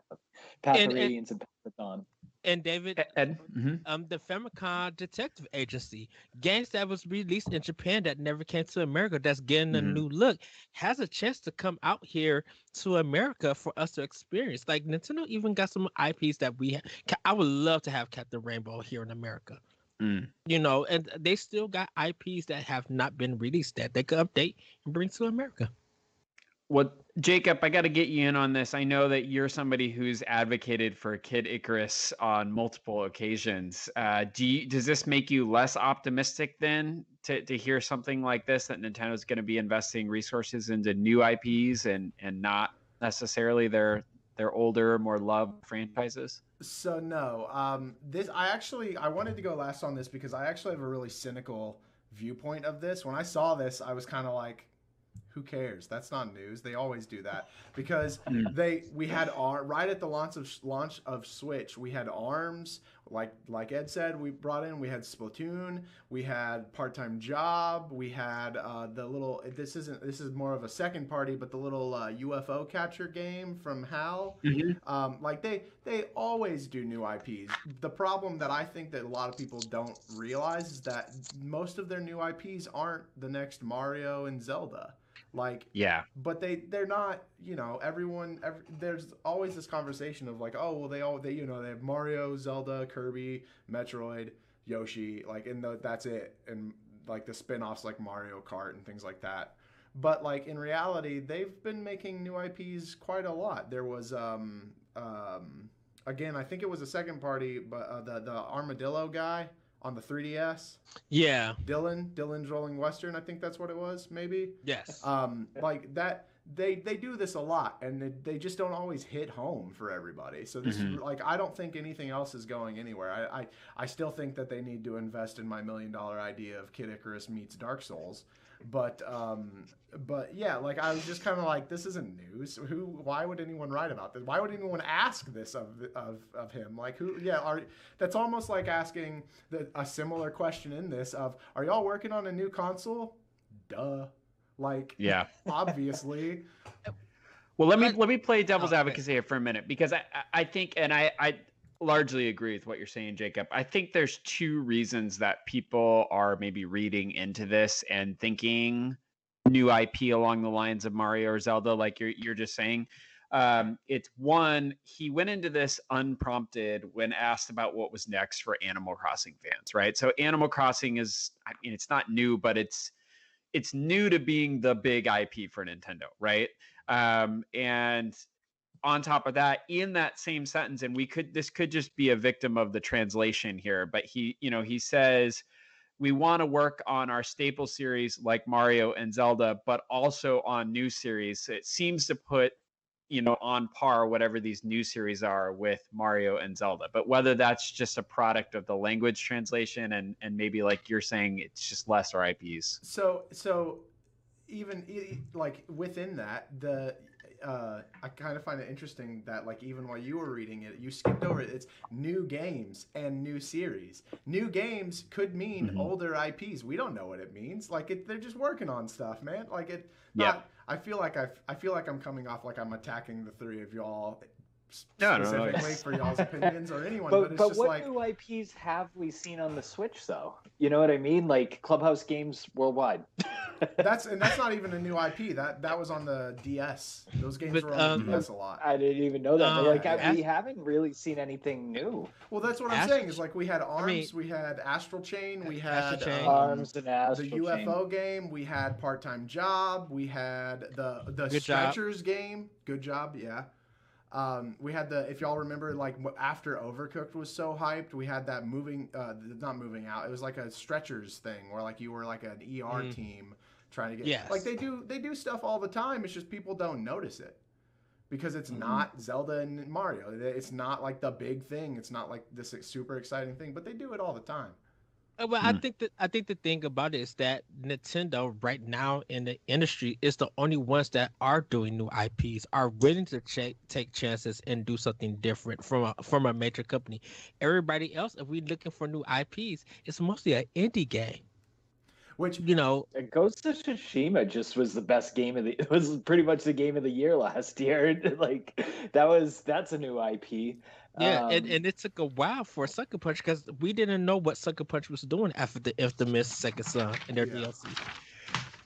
Path of Radiance and Path of Dawn. And David, Ed? the Famicom Detective Agency, games that was released in Japan that never came to America, that's getting a new look, has a chance to come out here to America for us to experience. Like Nintendo even got some IPs that I would love to have Captain Rainbow here in America. And they still got IPs that have not been released that they could update and bring to America. Well, Jacob, I got to get you in on this. I know that you're somebody who's advocated for Kid Icarus on multiple occasions. Does this make you less optimistic then to hear something like this, that Nintendo's going to be investing resources into new IPs and not necessarily their older, more loved franchises? So no, I wanted to go last on this because I actually have a really cynical viewpoint of this. When I saw this, I was kind of like, who cares? That's not news. They always do that because we had right at the launch of Switch, we had ARMS, like Ed said, we had Splatoon, we had Part-Time Job, we had the little, this is more of a second party, but the little UFO catcher game from HAL. Like they always do new IPs. The problem that I think that a lot of people don't realize is that most of their new IPs aren't the next Mario and Zelda. Like, Yeah. but they're not, you know, there's always this conversation of like, oh, well, they you know, they have Mario, Zelda, Kirby, Metroid, Yoshi, like, and that's it. And like the spin-offs like Mario Kart and things like that. But like in reality, they've been making new IPs quite a lot. There was again, I think it was a second party, but the Armadillo guy on the 3DS. Yeah. Dylan's Rolling Western, I think that's what it was, maybe. Yes. Like that, they do this a lot, and they just don't always hit home for everybody. So this like, I don't think anything else is going anywhere. I still think that they need to invest in my $1 million idea of Kid Icarus meets Dark Souls. But yeah, like I was just kind of like, this isn't news. Why would anyone write about this? Why would anyone ask this of him? Like who? Yeah, that's almost like asking a similar question in this of, are y'all working on a new console? Duh. Like, yeah, obviously. Well, let me play devil's advocate here for a minute, because I think, and I largely agree with what you're saying, Jacob. I think there's two reasons that people are maybe reading into this and thinking new IP along the lines of Mario or Zelda, like you're just saying. It's one, he went into this unprompted when asked about what was next for Animal Crossing fans, right? So Animal Crossing is, I mean, it's not new, but it's new to being the big IP for Nintendo, right? And on top of that, in that same sentence, and this could just be a victim of the translation here, but he says, we want to work on our staple series like Mario and Zelda, but also on new series. So it seems to put, on par whatever these new series are with Mario and Zelda. But whether that's just a product of the language translation and maybe like you're saying, it's just lesser IPs. So even like within that, I kind of find it interesting that like even while you were reading it, you skipped over it. It's new games and new series. New games could mean older IPs. We don't know what it means. Like they're just working on stuff, man. Like it. Yeah. I feel like I'm coming off like I'm attacking the three of y'all specifically for y'all's opinions or anyone. But it's just what like, new IPs have we seen on the Switch though? You know what I mean? Like Clubhouse games worldwide. That's not even a new IP. That was on the DS. Those games were on the DS a lot. I didn't even know that. We haven't really seen anything new. Well, that's what I'm saying. Is like we had ARMS, we had Astral Chain, we had ARMS and Astral the UFO game, we had Part-Time Job, we had the Stretchers game. Good Job, yeah. We had if y'all remember, like after Overcooked was so hyped, we had that not moving out. It was like a Stretchers thing where like you were like an ER team trying to get, like they do stuff all the time. It's just people don't notice it because it's not Zelda and Mario. It's not like the big thing. It's not like this super exciting thing, but they do it all the time. Well, I think the thing about it is that Nintendo right now in the industry is the only ones that are doing new IPs, are willing to take chances and do something different from a major company. Everybody else, if we're looking for new IPs, it's mostly an indie game. Which, Ghost of Tsushima just was the best game it was pretty much the game of the year last year. Like that's a new IP. Yeah, and it took a while for Sucker Punch because we didn't know what Sucker Punch was doing after the infamous Second Son and their DLC.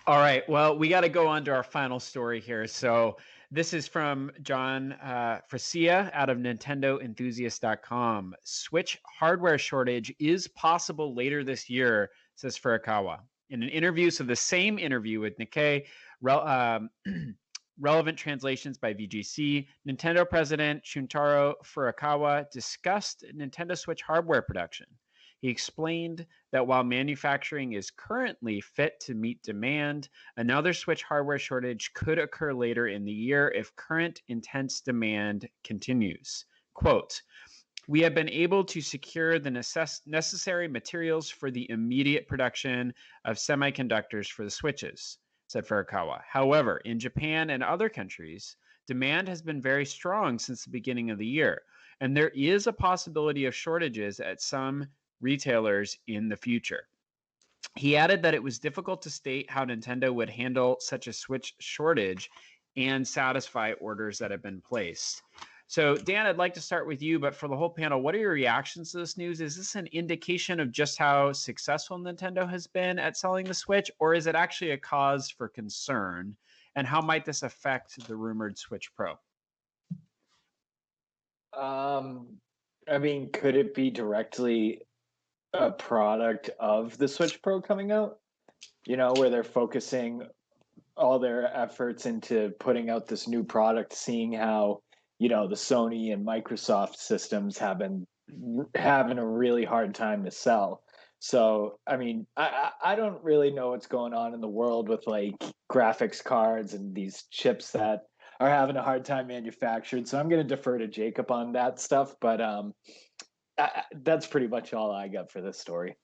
All right, well, we got to go on to our final story here. So this is from John Frasia out of NintendoEnthusiast.com. Switch hardware shortage is possible later this year, says Furukawa. In an interview, so the same interview with Nikkei, relevant translations by VGC, Nintendo President Shuntaro Furukawa discussed Nintendo Switch hardware production. He explained that while manufacturing is currently fit to meet demand, another Switch hardware shortage could occur later in the year if current intense demand continues. Quote, we have been able to secure the necessary materials for the immediate production of semiconductors for the Switches, said Furukawa. However, in Japan and other countries, demand has been very strong since the beginning of the year. and there is a possibility of shortages at some retailers in the future. He added that it was difficult to state how Nintendo would handle such a Switch shortage and satisfy orders that have been placed. So, Dan, I'd like to start with you, but for the whole panel, what are your reactions to this news? Is this an indication of just how successful Nintendo has been at selling the Switch, or is it actually a cause for concern? And how might this affect the rumored Switch Pro? I mean, could it be directly a product of the Switch Pro coming out? You know, where they're focusing all their efforts into putting out this new product, seeing how, you know, the Sony and Microsoft systems have been having a really hard time to sell. So, I mean, I don't really know what's going on in the world with like graphics cards and these chips that are having a hard time manufactured. So I'm going to defer to Jacob on that stuff. But that's pretty much all I got for this story.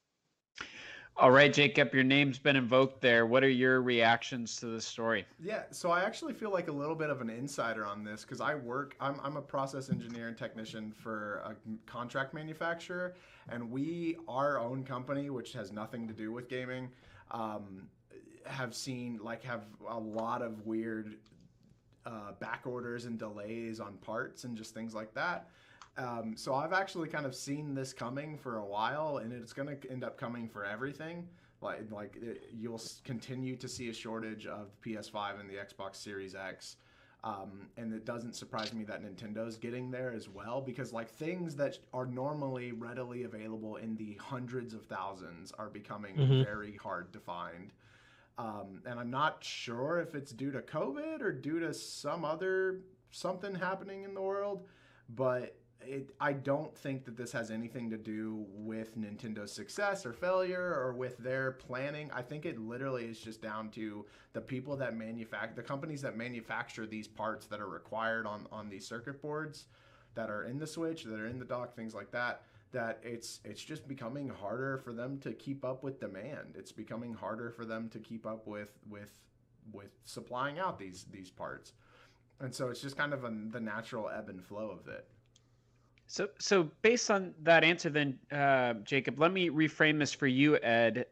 All right, Jacob, your name's been invoked there. What are your reactions to this story? Yeah, so I actually feel like a little bit of an insider on this because I'm a process engineer and technician for a contract manufacturer, and our own company, which has nothing to do with gaming, have a lot of weird back orders and delays on parts and just things like that. So I've actually kind of seen this coming for a while, and it's going to end up coming for everything. You'll continue to see a shortage of the PS5 and the Xbox Series X, and it doesn't surprise me that Nintendo's getting there as well, because like things that are normally readily available in the hundreds of thousands are becoming very hard to find. And I'm not sure if it's due to COVID or due to something happening in the world, but I don't think that this has anything to do with Nintendo's success or failure or with their planning. I think it literally is just down to the people that the companies that manufacture these parts that are required on these circuit boards that are in the Switch, that are in the dock, things like that, that it's just becoming harder for them to keep up with demand. It's becoming harder for them to keep up with supplying out these parts. And so it's just kind of the natural ebb and flow of it. So based on that answer, then, Jacob, let me reframe this for you, Ed.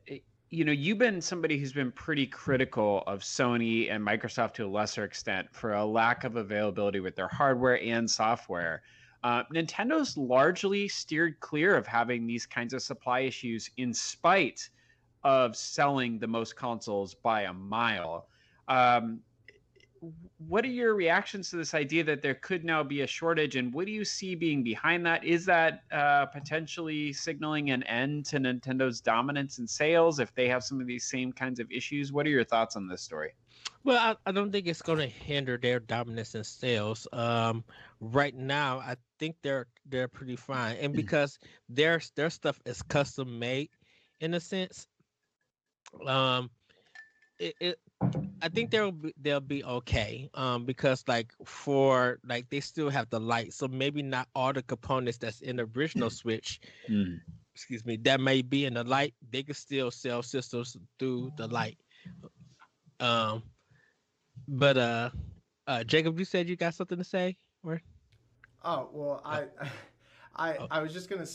You know, you've been somebody who's been pretty critical of Sony and Microsoft to a lesser extent for a lack of availability with their hardware and software. Nintendo's largely steered clear of having these kinds of supply issues in spite of selling the most consoles by a mile. What are your reactions to this idea that there could now be a shortage, and what do you see being behind that? Is that potentially signaling an end to Nintendo's dominance in sales if they have some of these same kinds of issues? What are your thoughts on this story? Well, I don't think it's going to hinder their dominance in sales. Right now, I think they're pretty fine, and because their stuff is custom made, in a sense, I think they'll be okay. Because they still have the light, so maybe not all the components that's in the original Switch. Excuse me, that may be in the light. They can still sell systems through the light. But Jacob, you said you got something to say, or? Oh well, I was just gonna.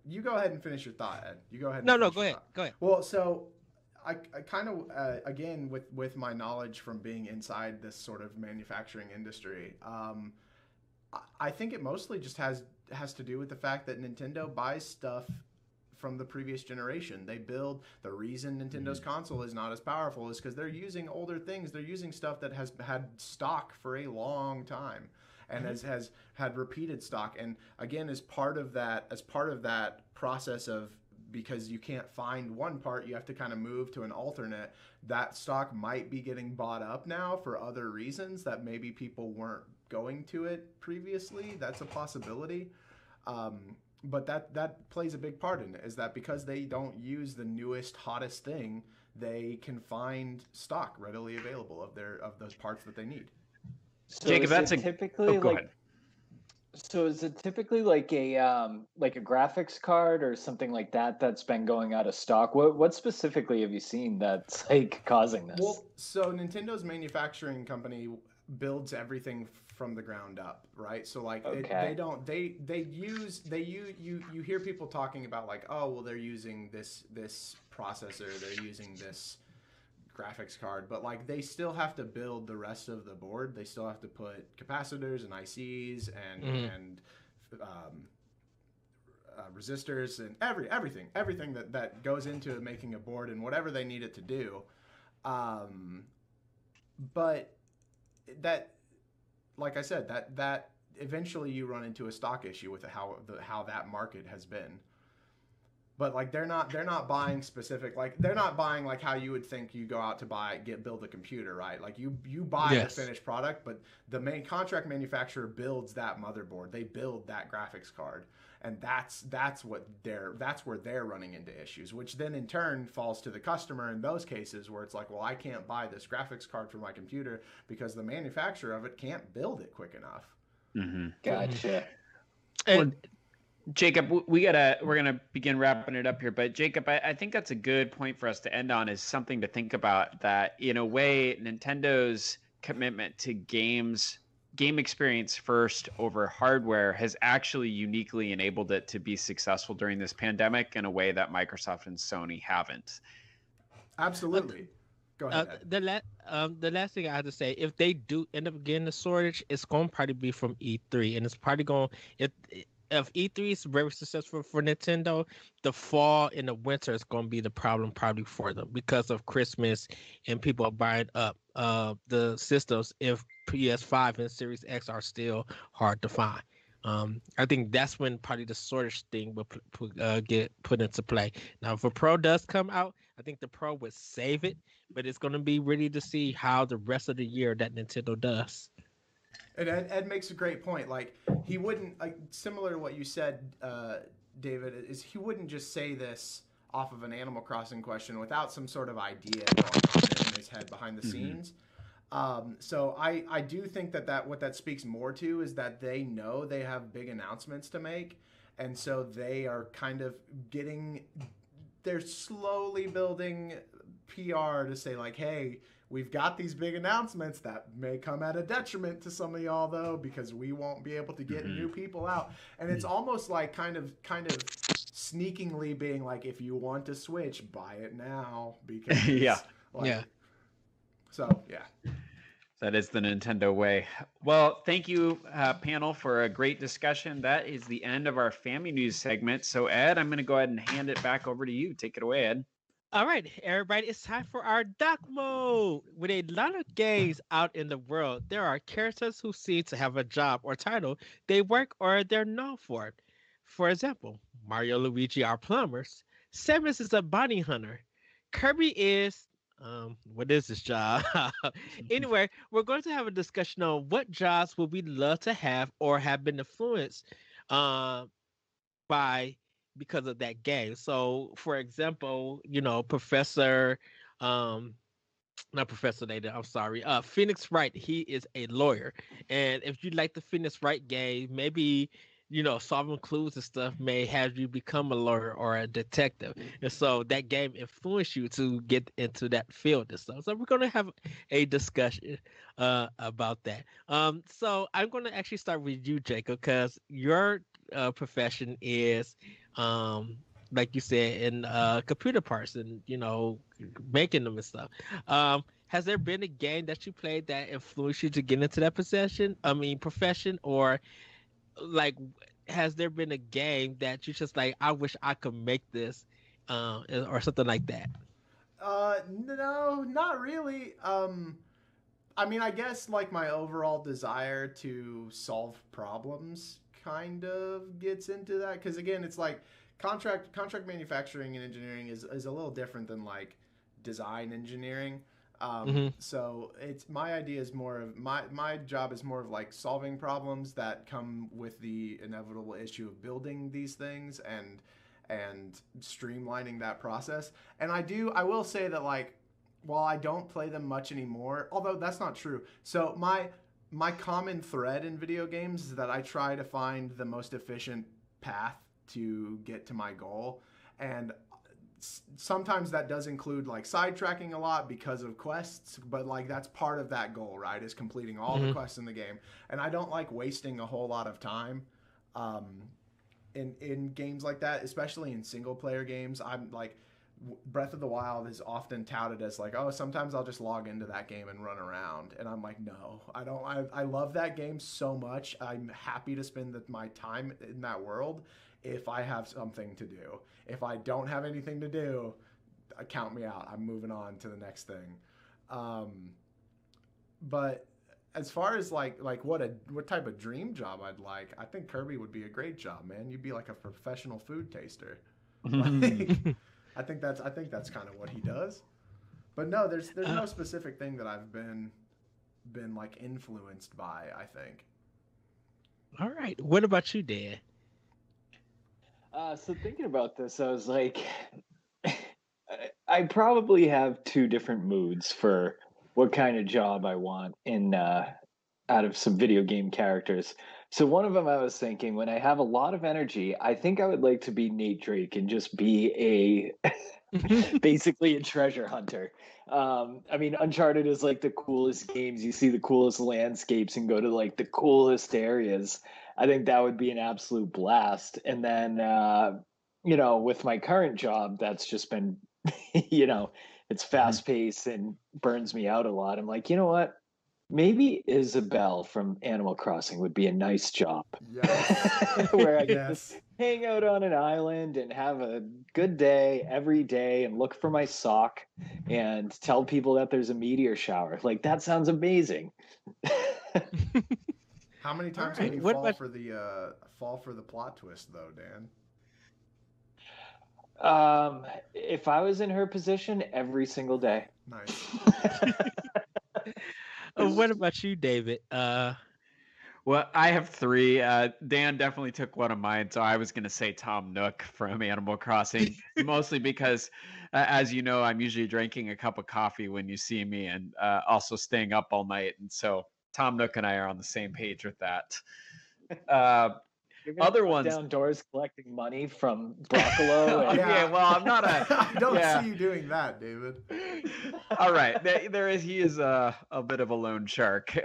You go ahead and finish your thought, Ed. You go ahead. No, go ahead. Go ahead. Well, so I kind of again with my knowledge from being inside this sort of manufacturing industry, I think it mostly just has to do with the fact that Nintendo buys stuff from the previous generation. The reason Nintendo's console is not as powerful is because they're using older things. They're using stuff that has had stock for a long time and has had repeated stock. And again, as part of that process of, because you can't find one part, you have to kind of move to an alternate. That stock might be getting bought up now for other reasons that maybe people weren't going to it previously. That's a possibility. But that plays a big part in it, is that because they don't use the newest, hottest thing, they can find stock readily available of those parts that they need. So Jacob, that's typically go ahead. So is it typically like a graphics card or something like that that's been going out of stock? What specifically have you seen that's like causing this? Well, so Nintendo's manufacturing company builds everything from the ground up, right? So like Okay. you hear people talking about like, oh well, they're using this processor, they're using this graphics card, but like they still have to build the rest of the board. They still have to put capacitors and ICs and um, resistors and everything that goes into making a board and whatever they need it to do. But that, like I said, that eventually you run into a stock issue with how that market has been. But like they're not buying specific, like they're not buying like how you would think you go out to build a computer, right? Like you buy the finished product, but the main contract manufacturer builds that motherboard. They build that graphics card. And that's where they're running into issues, which then in turn falls to the customer in those cases where it's like, well, I can't buy this graphics card for my computer because the manufacturer of it can't build it quick enough. Mm-hmm. Gotcha. And Jacob, we're gonna begin wrapping it up here, but Jacob, I think that's a good point for us to end on, is something to think about, that in a way Nintendo's commitment to game experience first over hardware has actually uniquely enabled it to be successful during this pandemic in a way that Microsoft and Sony haven't. Absolutely. Go ahead. The last thing I have to say, if they do end up getting the shortage, it's going to probably be from E3, and it's probably going if E3 is very successful for Nintendo, the fall and the winter is going to be the problem probably for them because of Christmas and people are buying up the systems if PS5 and Series X are still hard to find. I think that's when probably the shortage thing will get put into play. Now, if a Pro does come out, I think the Pro would save it, but it's going to be really to see how the rest of the year that Nintendo does. And Ed makes a great point. Like he wouldn't, like similar to what you said, David, is he wouldn't just say this off of an Animal Crossing question without some sort of idea going on in his head behind the scenes. So I do think that what that speaks more to is that they know they have big announcements to make, and so they are kind of they're slowly building PR to say like, hey, we've got these big announcements that may come at a detriment to some of y'all though, because we won't be able to get new people out. And it's almost like kind of sneakingly being like, if you want to switch, buy it now, because So yeah. That is the Nintendo way. Well, thank you, panel, for a great discussion. That is the end of our family news segment. So Ed, I'm going to go ahead and hand it back over to you. Take it away, Ed. All right, everybody, it's time for our doc mode. With a lot of games out in the world, there are characters who seem to have a job or title they work or they're known for. For example, Mario and Luigi are plumbers. Samus is a bounty hunter. Kirby is what is this job? Anyway, we're going to have a discussion on what jobs would we love to have or have been influenced by because of that game. So, for example, Professor, not Professor Layton, I'm sorry, Phoenix Wright, he is a lawyer. And if you like the Phoenix Wright game, maybe, solving clues and stuff may have you become a lawyer or a detective. And so that game influenced you to get into that field and stuff. So we're going to have a discussion about that. So I'm going to actually start with you, Jacob, because your profession is like you said in computer parts and making them and stuff. Has there been a game that you played that influenced you to get into that profession, or like has there been a game that you just like, I wish I could make this or something like that? No, not really. I guess like my overall desire to solve problems kind of gets into that, because again, it's like contract manufacturing and engineering is a little different than like design engineering. So it's my idea is more of my job is more of like solving problems that come with the inevitable issue of building these things and streamlining that process. And I will say that like, while I don't play them much anymore, although that's not true. So my common thread in video games is that I try to find the most efficient path to get to my goal. And sometimes that does include like sidetracking a lot because of quests, but like that's part of that goal, right? Is completing all the quests in the game. And I don't like wasting a whole lot of time um, in games like that, especially in single player games. I'm like, Breath of the Wild is often touted as like, oh, sometimes I'll just log into that game and run around, and I'm like, no, I don't. I love that game so much. I'm happy to spend my time in that world if I have something to do. If I don't have anything to do, count me out. I'm moving on to the next thing. But as far as like what type of dream job I'd like, I think Kirby would be a great job, man. You'd be like a professional food taster. Like, I think that's kind of what he does. But no, there's no specific thing that I've been like influenced by, I think. All right. What about you, Dan? So thinking about this, I was like, I probably have two different moods for what kind of job I want in out of some video game characters. So one of them I was thinking, when I have a lot of energy, I think I would like to be Nate Drake and just be basically a treasure hunter. I mean, Uncharted is like the coolest games. You see the coolest landscapes and go to like the coolest areas. I think that would be an absolute blast. And then, with my current job, that's just been, it's fast paced and burns me out a lot. I'm like, you know what? Maybe Isabelle from Animal Crossing would be a nice job. Yes. Where I can just hang out on an island and have a good day every day and look for my sock and tell people that there's a meteor shower. Like, that sounds amazing. How many times can you fall for the plot twist though, Dan? If I was in her position, every single day. Nice. What about you, David? Well, I have three. Dan definitely took one of mine, so I was going to say Tom Nook from Animal Crossing, mostly because, as you know, I'm usually drinking a cup of coffee when you see me, and also staying up all night, and so Tom Nook and I are on the same page with that. You're Other ones down doors collecting money from Broccolo. And... yeah, well, I'm not a. I don't see you doing that, David. All right, he is a bit of a loan shark.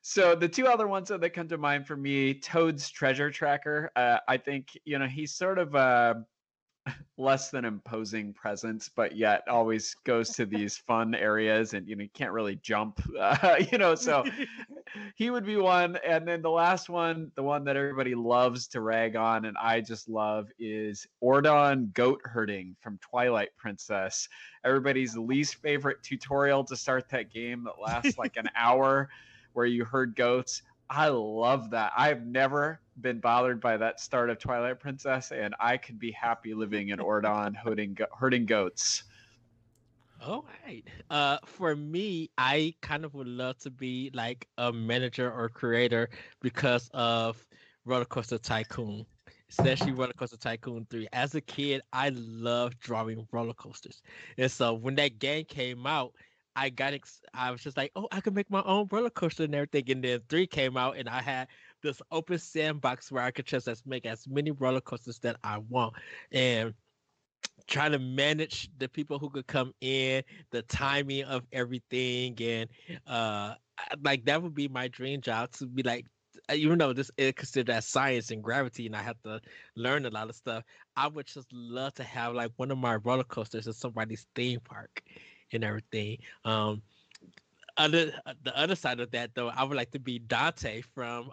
So the two other ones that come to mind for me, Toad's Treasure Tracker. I think he's sort of less than imposing presence, but yet always goes to these fun areas, and you can't really jump, so he would be one. And then the last one, the one that everybody loves to rag on and I just love, is Ordon goat herding from Twilight Princess. Everybody's least favorite tutorial to start that game that lasts like an hour, where you herd goats. I love that. I've never been bothered by that start of Twilight Princess, and I could be happy living in Ordon herding goats. All right. For me, I kind of would love to be like a manager or creator because of Roller Coaster Tycoon, especially Roller Coaster Tycoon 3. As a kid, I loved drawing roller coasters. And so when that game came out, I was just like, oh, I can make my own roller coaster and everything. And then 3 came out, and I had this open sandbox where I could just make as many roller coasters that I want, and trying to manage the people who could come in, the timing of everything, and like that would be my dream job, to be like, even though this is considered as science and gravity, and I have to learn a lot of stuff, I would just love to have like one of my roller coasters in somebody's theme park and everything. The other side of that, though, I would like to be Dante from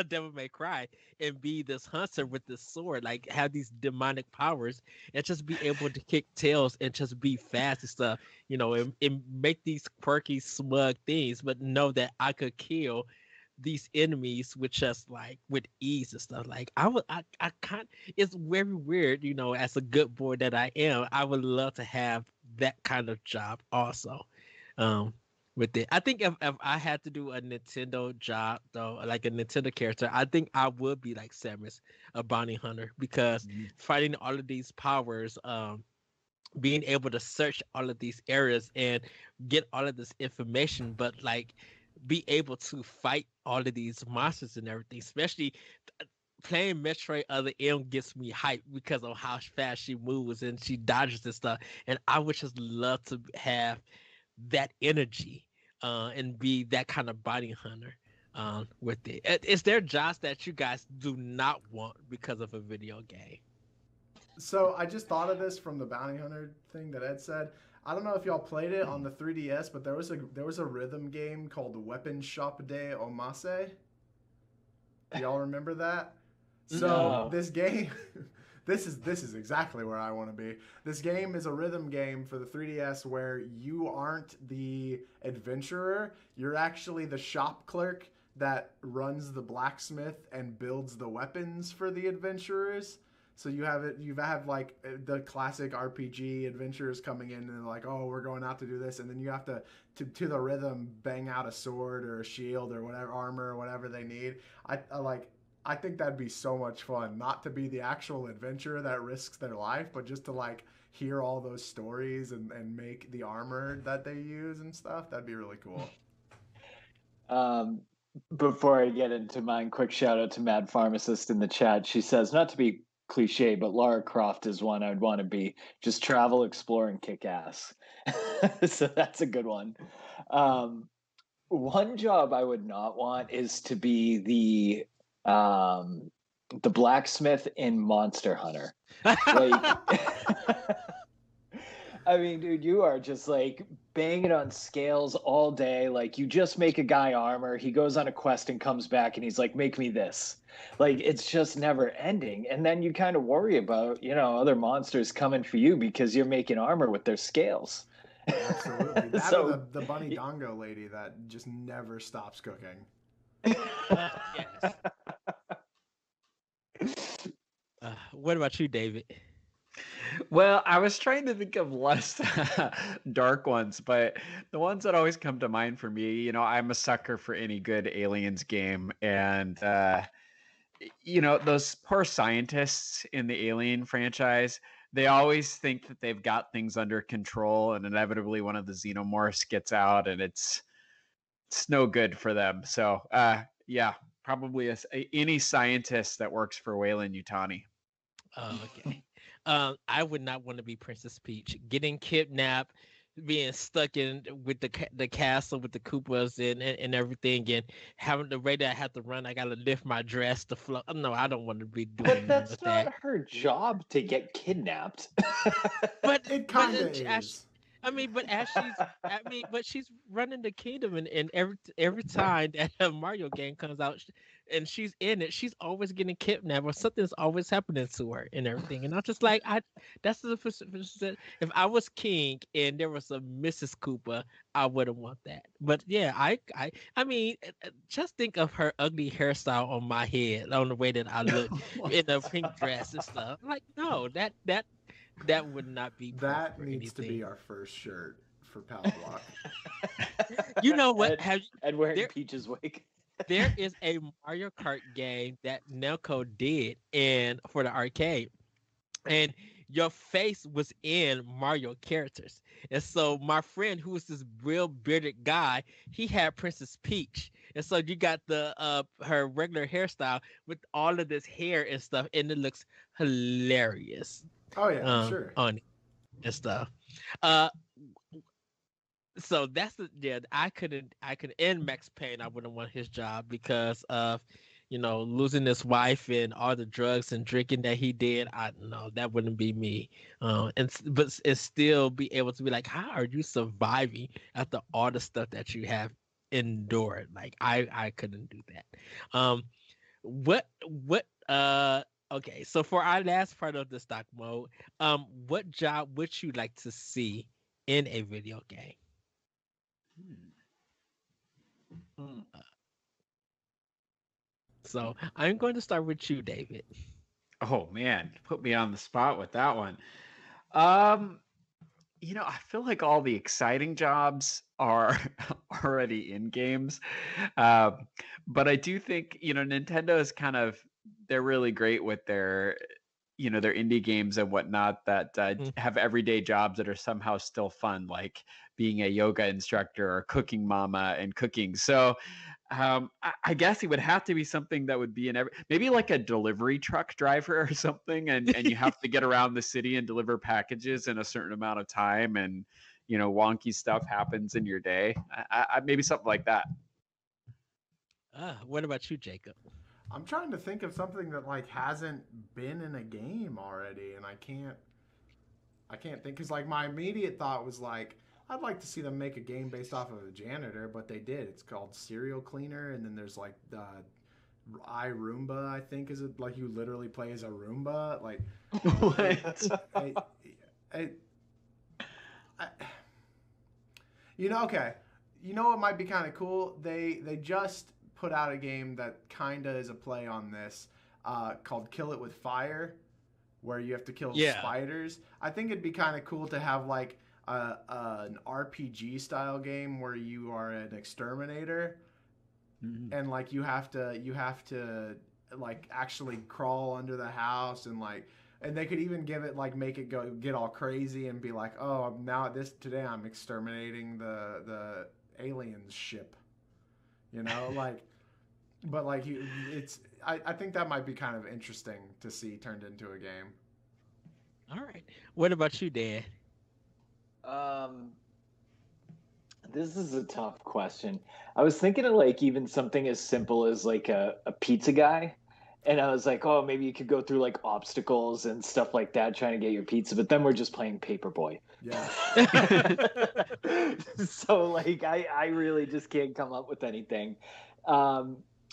Devil May Cry and be this hunter with this sword, like have these demonic powers and just be able to kick tails and just be fast and stuff, and make these quirky, smug things, but know that I could kill these enemies with just like with ease and stuff. Like I can't. It's very weird, as a good boy that I am. I would love to have that kind of job also. With it, I think if I had to do a Nintendo job though, like a Nintendo character, I think I would be like Samus, a bounty hunter, because fighting all of these powers, being able to search all of these areas and get all of this information, but like be able to fight all of these monsters and everything, especially playing Metroid Other M gets me hyped because of how fast she moves and she dodges and stuff. And I would just love to have that energy and be that kind of bounty hunter with it. Is there jobs that you guys do not want because of a video game? So I just thought of this from the bounty hunter thing that Ed said. I don't know if y'all played it on the 3DS, but there was a rhythm game called Weapon Shop de Omase. Do y'all remember that? So No. this game, this is exactly where I want to be. This game is a rhythm game for the 3DS where you aren't the adventurer, you're actually the shop clerk that runs the blacksmith and builds the weapons for the adventurers. So you have like the classic RPG adventurers coming in and they're like, oh, we're going out to do this, and then you have to the rhythm bang out a sword or a shield or whatever, armor or whatever they need. I think that'd be so much fun, not to be the actual adventurer that risks their life, but just to like hear all those stories and make the armor that they use and stuff. That'd be really cool. Before I get into mine, quick shout out to Mad Pharmacist in the chat. She says, not to be cliche, but Lara Croft is one I'd want to be. Just travel, explore, and kick ass. So that's a good one. One job I would not want is to be the blacksmith in Monster Hunter. Like, I mean, dude, you are just like banging on scales all day. Like, you just make a guy armor. He goes on a quest and comes back and he's like, make me this. Like, it's just never ending. And then you kind of worry about, other monsters coming for you because you're making armor with their scales. Absolutely. That So- or the Bunny Dongo lady that just never stops cooking. Yes. What about you, David? Well, I was trying to think of less dark ones, but the ones that always come to mind for me, I'm a sucker for any good aliens game. And, those poor scientists in the Alien franchise, they always think that they've got things under control, and inevitably one of the xenomorphs gets out and it's no good for them. So, yeah, probably any scientist that works for Weyland Yutani. Oh, okay. I would not want to be Princess Peach. Getting kidnapped, being stuck in with the castle with the Koopas and everything, and having the way that I have to run, I gotta lift my dress to float. No, I don't want to be doing But that's with not that. her job to get kidnapped. But It kind of as is. but she's running the kingdom, and every time that a Mario game comes out, and she's in it, she's always getting kidnapped or something's always happening to her and everything. And I'm just like, that's if I was king and there was a Mrs. Cooper, I wouldn't want that. But yeah, I mean, just think of her ugly hairstyle on my head, on the way that I look in a pink dress and stuff. Like, no, that would not be That for needs to anything. be our first shirt for Pow Block. You know what? And wearing there- Peach's wig. There is a Mario Kart game that Nelco did for the arcade, and your face was in Mario characters. And so my friend, who was this real bearded guy, he had Princess Peach, and so you got the her regular hairstyle with all of this hair and stuff, and it looks hilarious. Oh yeah, I'm sure. On it and stuff. So I couldn't end Max Payne. I wouldn't want his job because of losing his wife and all the drugs and drinking that he did. I don't know, that wouldn't be me. But still be able to be like, how are you surviving after all the stuff that you have endured? Like, I couldn't do that. What okay, so for our last part of the stock mode, what job would you like to see in a video game? So I'm going to start with you, David. Oh man, put me on the spot with that one. I feel like all the exciting jobs are already in games. But I do think, Nintendo is they're really great with their indie games and whatnot that have everyday jobs that are somehow still fun, like being a yoga instructor or cooking mama and cooking. So I guess it would have to be something that would be in maybe like a delivery truck driver or something, and you have to get around the city and deliver packages in a certain amount of time, and wonky stuff happens in your day. Maybe something like that. What about you, Jacob? I'm trying to think of something that like hasn't been in a game already, and I can't think because like my immediate thought was like I'd like to see them make a game based off of a janitor, but they did. It's called Serial Cleaner, and then there's like I Roomba. I think is it like you literally play as a Roomba? Like, okay. You know what might be kind of cool? They just put out a game that kind of is a play on this, called Kill It With Fire, where you have to kill spiders. I think it'd be kind of cool to have like an RPG style game where you are an exterminator, and like you have to like actually crawl under the house, and like, and they could even give it like make it get all crazy and be like, oh, now today I'm exterminating the aliens ship, like. But like I think that might be kind of interesting to see turned into a game. All right. What about you, Dan? This is a tough question. I was thinking of like even something as simple as like a pizza guy. And I was like, oh, maybe you could go through like obstacles and stuff like that trying to get your pizza. But then we're just playing Paperboy. Yeah. So like I really just can't come up with anything.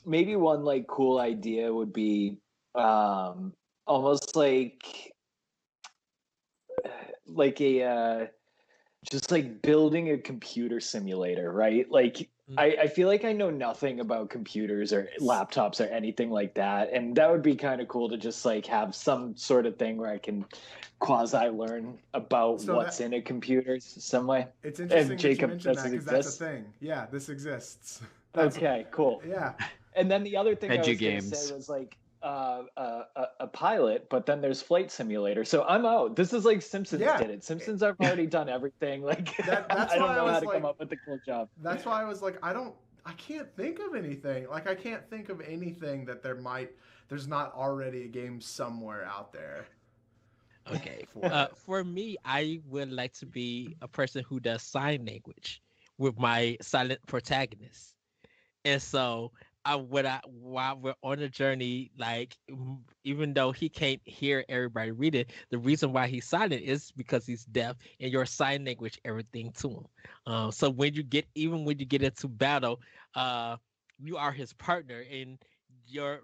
Maybe one like cool idea would be almost like a just like building a computer simulator, right? Like I feel like I know nothing about computers or laptops or anything like that, and that would be kind of cool to just like have some sort of thing where I can quasi learn about what's in a computer some way. It's interesting that you mentioned that because that's a thing. Yeah, this exists. Okay, cool. Yeah. And then the other thing I was going to say was like a pilot, but then there's Flight Simulator. So I'm out. This is like Simpsons did it. Simpsons have already done everything. Like I don't know how to come up with a cool job. That's why I was like, I can't think of anything. Like I can't think of anything that there's not already a game somewhere out there. Okay. For me, I would like to be a person who does sign language with my silent protagonist. And so while we're on a journey, like even though he can't hear everybody read it, the reason why he's silent is because he's deaf, and your sign language everything to him. So when you get into battle, you are his partner, and you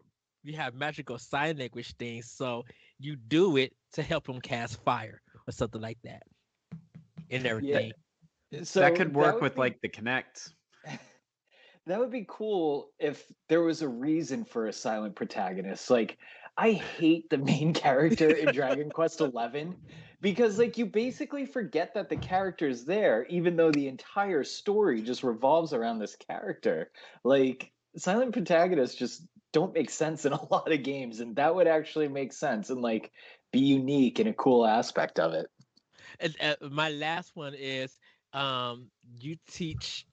have magical sign language things, so you do it to help him cast fire or something like that, and everything. Yeah. So that could work with like the Kinect. That would be cool if there was a reason for a silent protagonist. Like, I hate the main character in Dragon Quest XI because, like, you basically forget that the character's there, even though the entire story just revolves around this character. Like, silent protagonists just don't make sense in a lot of games, and that would actually make sense and, like, be unique and a cool aspect of it. And my last one is you teach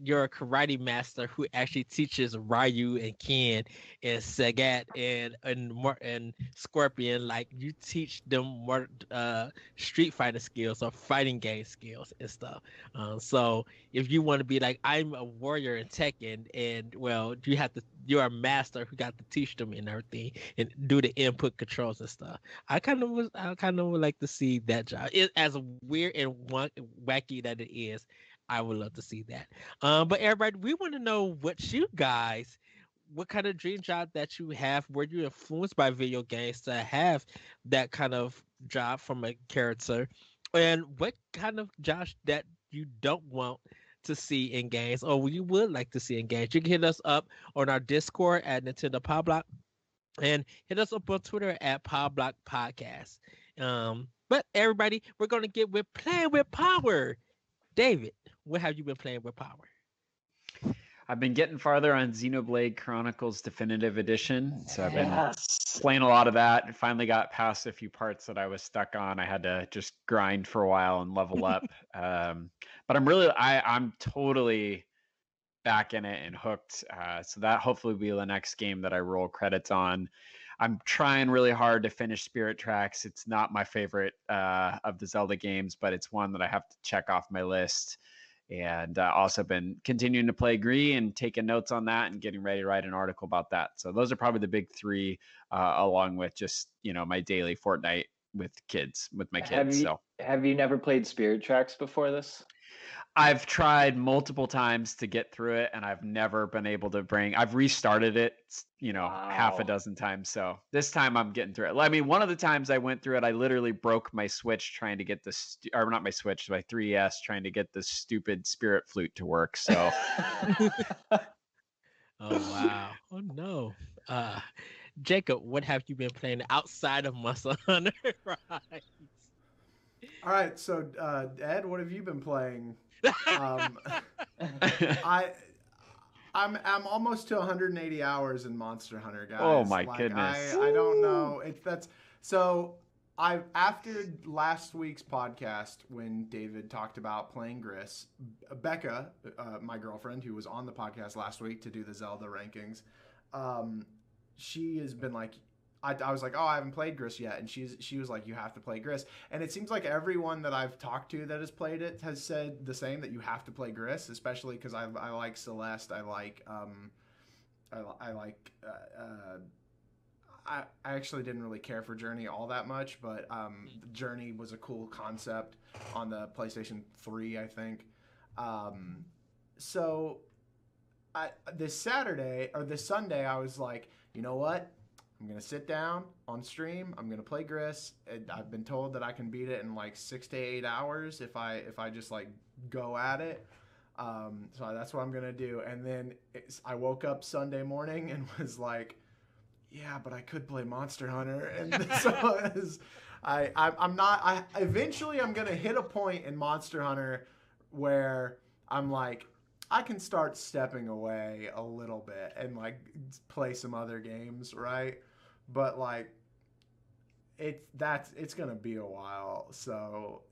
you're a karate master who actually teaches Ryu and Ken and Sagat and Scorpion, like you teach them more street fighter skills or fighting game skills and stuff. So if you want to be like, I'm a warrior in Tekken, and well, you're a master who got to teach them and everything and do the input controls and stuff. I kind of would like to see that job. As weird and wacky that it is, I would love to see that. But everybody, we want to know what kind of dream job that you have. Were you influenced by video games to have that kind of job from a character? And what kind of jobs that you don't want to see in games, or you would like to see in games? You can hit us up on our Discord at Nintendo Pow Block, and hit us up on Twitter at Pow Block Podcast. But everybody, we're gonna get with playing with power. David, what have you been playing with power? I've been getting farther on Xenoblade Chronicles Definitive Edition, so I've been playing a lot of that. Finally got past a few parts that I was stuck on. I had to just grind for a while and level up. But I'm totally back in it and hooked. So that hopefully will be the next game that I roll credits on. I'm trying really hard to finish Spirit Tracks. It's not my favorite of the Zelda games, but it's one that I have to check off my list. And also been continuing to play Gree and taking notes on that and getting ready to write an article about that. So those are probably the big three, along with just, my daily Fortnite with my kids. Have you never played Spirit Tracks before this? I've tried multiple times to get through it, and I've never been able to I've restarted it, half a dozen times. So this time I'm getting through it. I mean, one of the times I went through it, I literally broke my Switch trying to get or not my Switch, my 3DS trying to get the stupid Spirit Flute to work. So. Oh wow! Oh no, Jacob, what have you been playing outside of Monster Hunter Rise? All right, so Ed, what have you been playing? I'm almost to 180 hours in Monster Hunter, guys. Oh my goodness! I don't know. After last week's podcast when David talked about playing Gris, Becca, my girlfriend who was on the podcast last week to do the Zelda rankings, she has been like, I was like, oh, I haven't played Gris yet, and she was like, you have to play Gris, and it seems like everyone that I've talked to that has played it has said the same, that you have to play Gris, especially because I like Celeste, I actually didn't really care for Journey all that much, but Journey was a cool concept on the PlayStation 3, I think. So this Sunday, I was like, you know what? I'm going to sit down on stream. I'm going to play Gris. I've been told that I can beat it in like 6 to 8 hours if I just like go at it. So that's what I'm going to do. And then I woke up Sunday morning and was like, yeah, but I could play Monster Hunter. And so eventually I'm going to hit a point in Monster Hunter where I'm like, I can start stepping away a little bit and like play some other games, right? But like it's gonna be a while. So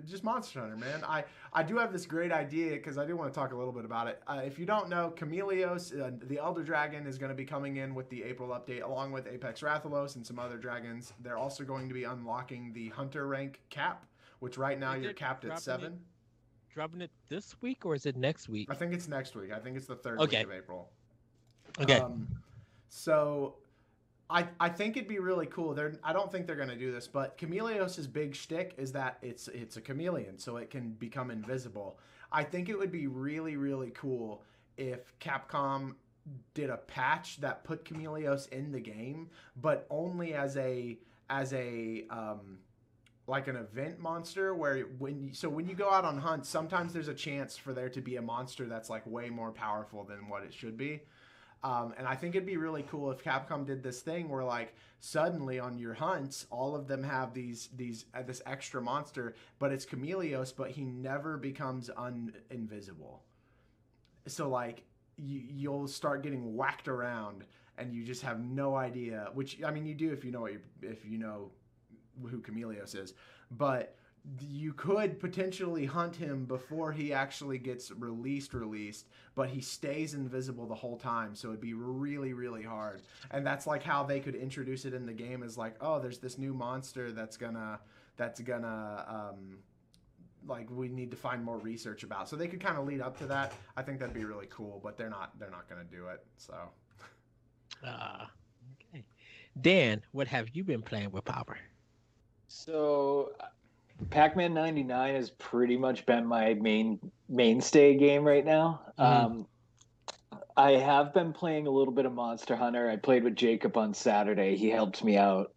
just Monster Hunter, man. I do have this great idea because I do want to talk a little bit about it. If you don't know, Chameleos, the Elder Dragon, is going to be coming in with the April update along with Apex Rathalos and some other dragons. They're also going to be unlocking the Hunter rank cap, which right now you're capped at 7. Dropping it this week or is it next week? I think it's next week. I think it's the 3rd week of April. Okay. So I think it'd be really cool. I don't think they're going to do this, but Chameleos' big shtick is that it's a chameleon, so it can become invisible. I think it would be really, really cool if Capcom did a patch that put Chameleos in the game, but only as a like an event monster where when you go out on hunts, sometimes there's a chance for there to be a monster that's like way more powerful than what it should be. And I think it'd be really cool if Capcom did this thing where like suddenly on your hunts, all of them have this extra monster, but it's Chameleos, but he never becomes invisible. So like you'll start getting whacked around and you just have no idea, which I mean you do if you know who Chameleos is, but you could potentially hunt him before he actually gets released, but he stays invisible the whole time, so it'd be really, really hard. And that's like how they could introduce it in the game, is like, oh, there's this new monster that's gonna like we need to find more research about. So they could kind of lead up to that. I think that'd be really cool, but they're not gonna do it. So okay. Dan, what have you been playing with Power? So Pac Man 99 has pretty much been my mainstay game right now. Mm-hmm. I have been playing a little bit of Monster Hunter. I played with Jacob on Saturday. He helped me out.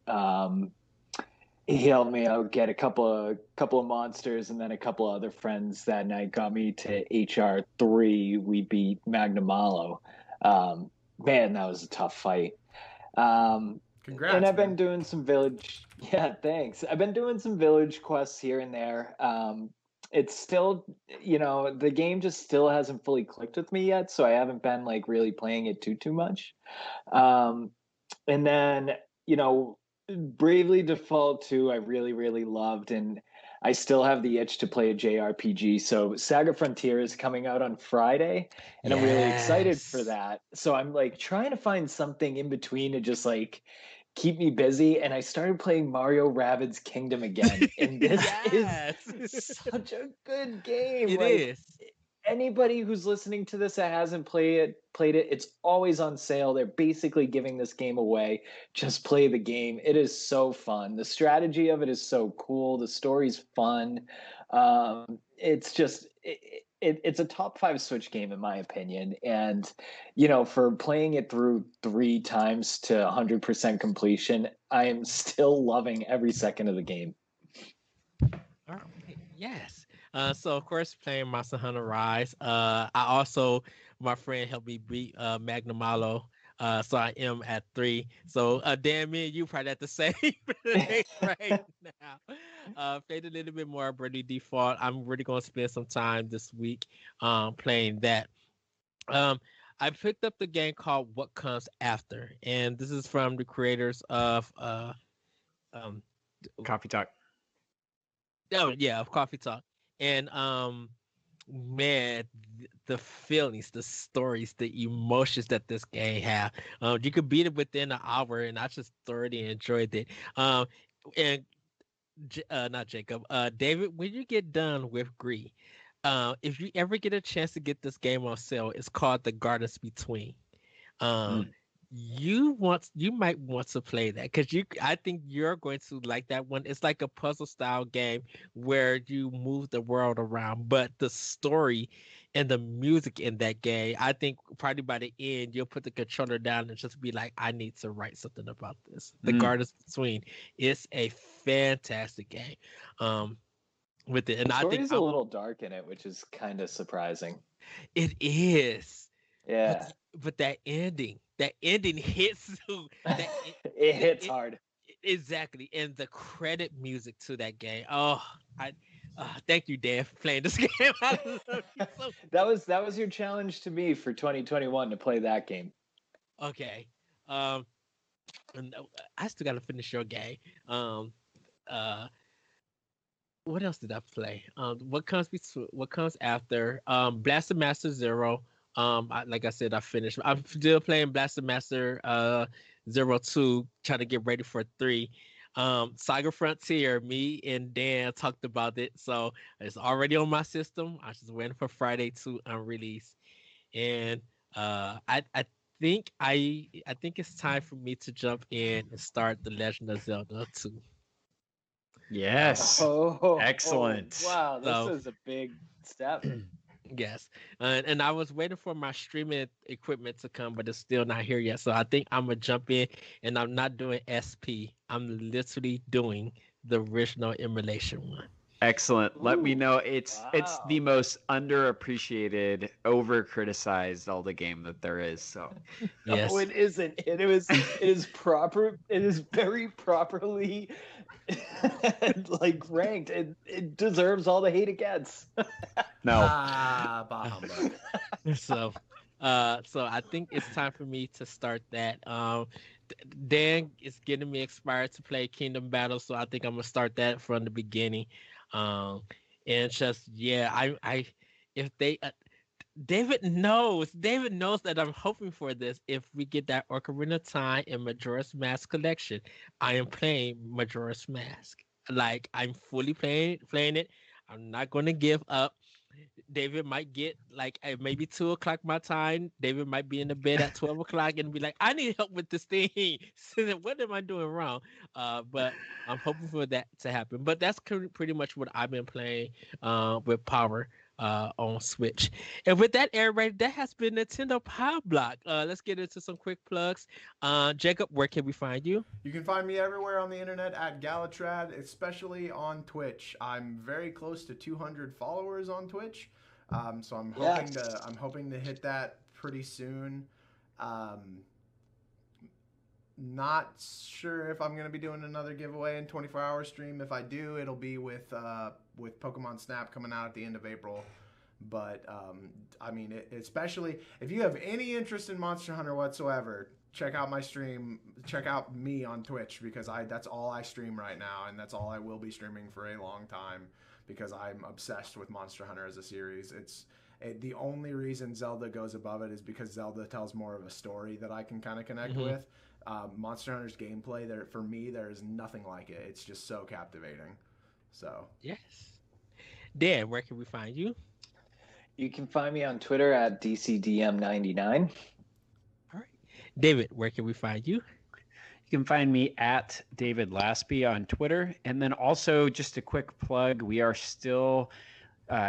Get a couple of monsters, and then a couple of other friends that night got me to HR3. We beat Magnamalo. Man, that was a tough fight. Congrats, and I've man. been doing some village. Yeah, thanks. I've been doing some village quests here and there. It's still, the game just still hasn't fully clicked with me yet, so I haven't been like really playing it too much. And then, Bravely Default 2, I really, really loved, and I still have the itch to play a JRPG. So Saga Frontier is coming out on Friday, and I'm really excited for Yes. that. So I'm like trying to find something in between to just like keep me busy. And I started playing Mario Rabbids Kingdom again, and this is Yes. such a good game. It Like is. anybody who's listening to this that hasn't played it, it's always on sale. They're basically giving this game away. Just play the game. It is so fun. The strategy of it is so cool. The story's fun. It's just it's a top 5 Switch game in my opinion. And for playing it through 3 times to 100% completion, I am still loving every second of the game. All right. Yes. So of course playing Monster Hunter Rise. I also my friend helped me beat Magnum Malo. So I am at 3. So Dan, me and you probably at the same place right now. Played a little bit more Birdie Default. I'm really gonna spend some time this week playing that. Um I picked up the game called What Comes After, and this is from the creators of um Coffee Talk. oh yeah, of Coffee Talk. And man, the feelings, the stories, the emotions that this game have. You could beat it within an hour, and I just thoroughly enjoyed it. And not Jacob, David, when you get done with Gree, if you ever get a chance to get this game on sale, it's called The Gardens Between. Um, Mm. you might want to play that because I think you're going to like that one. It's like a puzzle style game where you move the world around, but the story and the music in that game, I think probably by the end you'll put the controller down and just be like, I need to write something about this. The Mm. Gardens Between is a fantastic game. Um, with it, and The I think story's a little dark in it, which is kind of surprising. it is. But Yeah. but that ending hits you. That It it, hits it, hard. exactly, and the credit music to that game. Oh, I thank you, Dan, for playing this game. I love you so. That was your challenge to me for 2021 to play that game. Okay, um, and I still got to finish your game. Uh, what else did I play? What comes after? Blaster Master Zero. Like I said, I finished. I'm still playing Blaster Master 02, trying to get ready for 3. Saga Frontier, me and Dan talked about it, so it's already on my system. I just waiting for Friday to unrelease, and I think I think it's time for me to jump in and start the Legend of Zelda 2. Yes. Oh, Excellent. wow, this So is a big step. yes, and I was waiting for my streaming equipment to come, but it's still not here yet. So I think I'm gonna jump in, and I'm not doing SP. I'm literally doing the original emulation one. Excellent. Let me Ooh, know. It's the wow. most underappreciated, over criticized Zelda game that there is. So No, Yes, it isn't. It is proper. It is very properly like ranked. It deserves all the hate it gets. no. Bah humbug. so so I think it's time for me to start that. Dan is getting me expired to play Kingdom Battle, so I think I'm gonna start that from the beginning. Um, and just yeah, I if they David knows that I'm hoping for this. If we get that Ocarina of Time and Majora's Mask collection, I am playing Majora's Mask. Like I'm fully playing it. I'm not gonna give up. David might get like at maybe 2 o'clock my time. David might be in the bed at 12 o'clock and be like, "I need help with this thing. What am I doing wrong?" But I'm hoping for that to happen. But that's pretty much what I've been playing with Power on Switch. And with that, everybody, that has been Nintendo Pow Block. Let's get into some quick plugs. Jacob, where can we find you? You can find me everywhere on the internet at Galutrad, especially on Twitch. I'm very close to 200 followers on Twitch, so Yes. I'm hoping to hit that pretty soon. Um, Not sure if I'm gonna be doing another giveaway in 24-hour stream. If I do, it'll be with Pokemon Snap coming out at the end of April. But I mean, especially if you have any interest in Monster Hunter whatsoever, check out my stream. Check out me on Twitch because that's all I stream right now, and that's all I will be streaming for a long time because I'm obsessed with Monster Hunter as a series. The only reason Zelda goes above it is because Zelda tells more of a story that I can kind of connect with. Monster Hunter's gameplay, for me, there is nothing like it. It's just so captivating. So yes. Dan, where can we find you? You can find me on Twitter at DCDM99. All right. David, where can we find you? You can find me at David Lasby on Twitter. And then also just a quick plug, we are still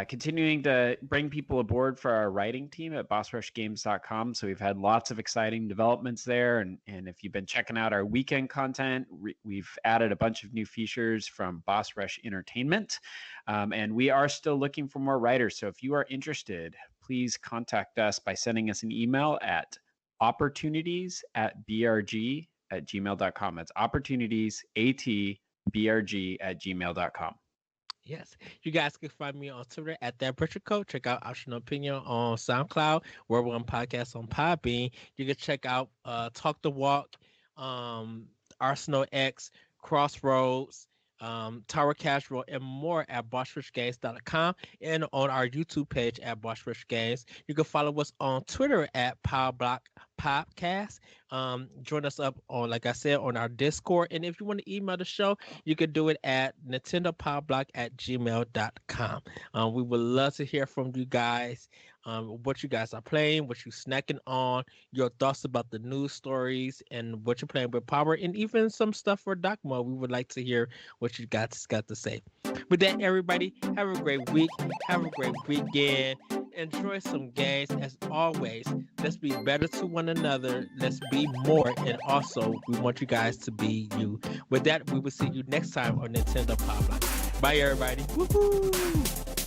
continuing to bring people aboard for our writing team at bossrushgames.com. So we've had lots of exciting developments there. And if you've been checking out our weekend content, we've added a bunch of new features from Boss Rush Entertainment. And we are still looking for more writers. So if you are interested, please contact us by sending us an email at opportunities@brg@gmail.com. That's opportunities@brg@gmail.com. Yes. You guys can find me on Twitter at that Butcher Code. Check out Optional Opinion on SoundCloud, World One Podcast on Podbean. You can check out Talk the Walk, Arsenal X, Crossroads, Tower Casual, and more at bossrushgames.com and on our YouTube page at Bossrush Games. You can follow us on Twitter at Pow Block Podcast. Join us up on, like I said, on our Discord. And if you want to email the show, you can do it at Nintendo Pow Block at gmail.com. We would love to hear from you guys. What you guys are playing, what you snacking on, your thoughts about the news stories, and what you're playing with Power, and even some stuff for Doc Mode. We would like to hear what you guys got to say. With that, everybody, have a great week. Have a great weekend. Enjoy some games. As always, let's be better to one another. Let's be more. And also, we want you guys to be you. With that, we will see you next time on Nintendo Pow Block. Bye, everybody. Woohoo!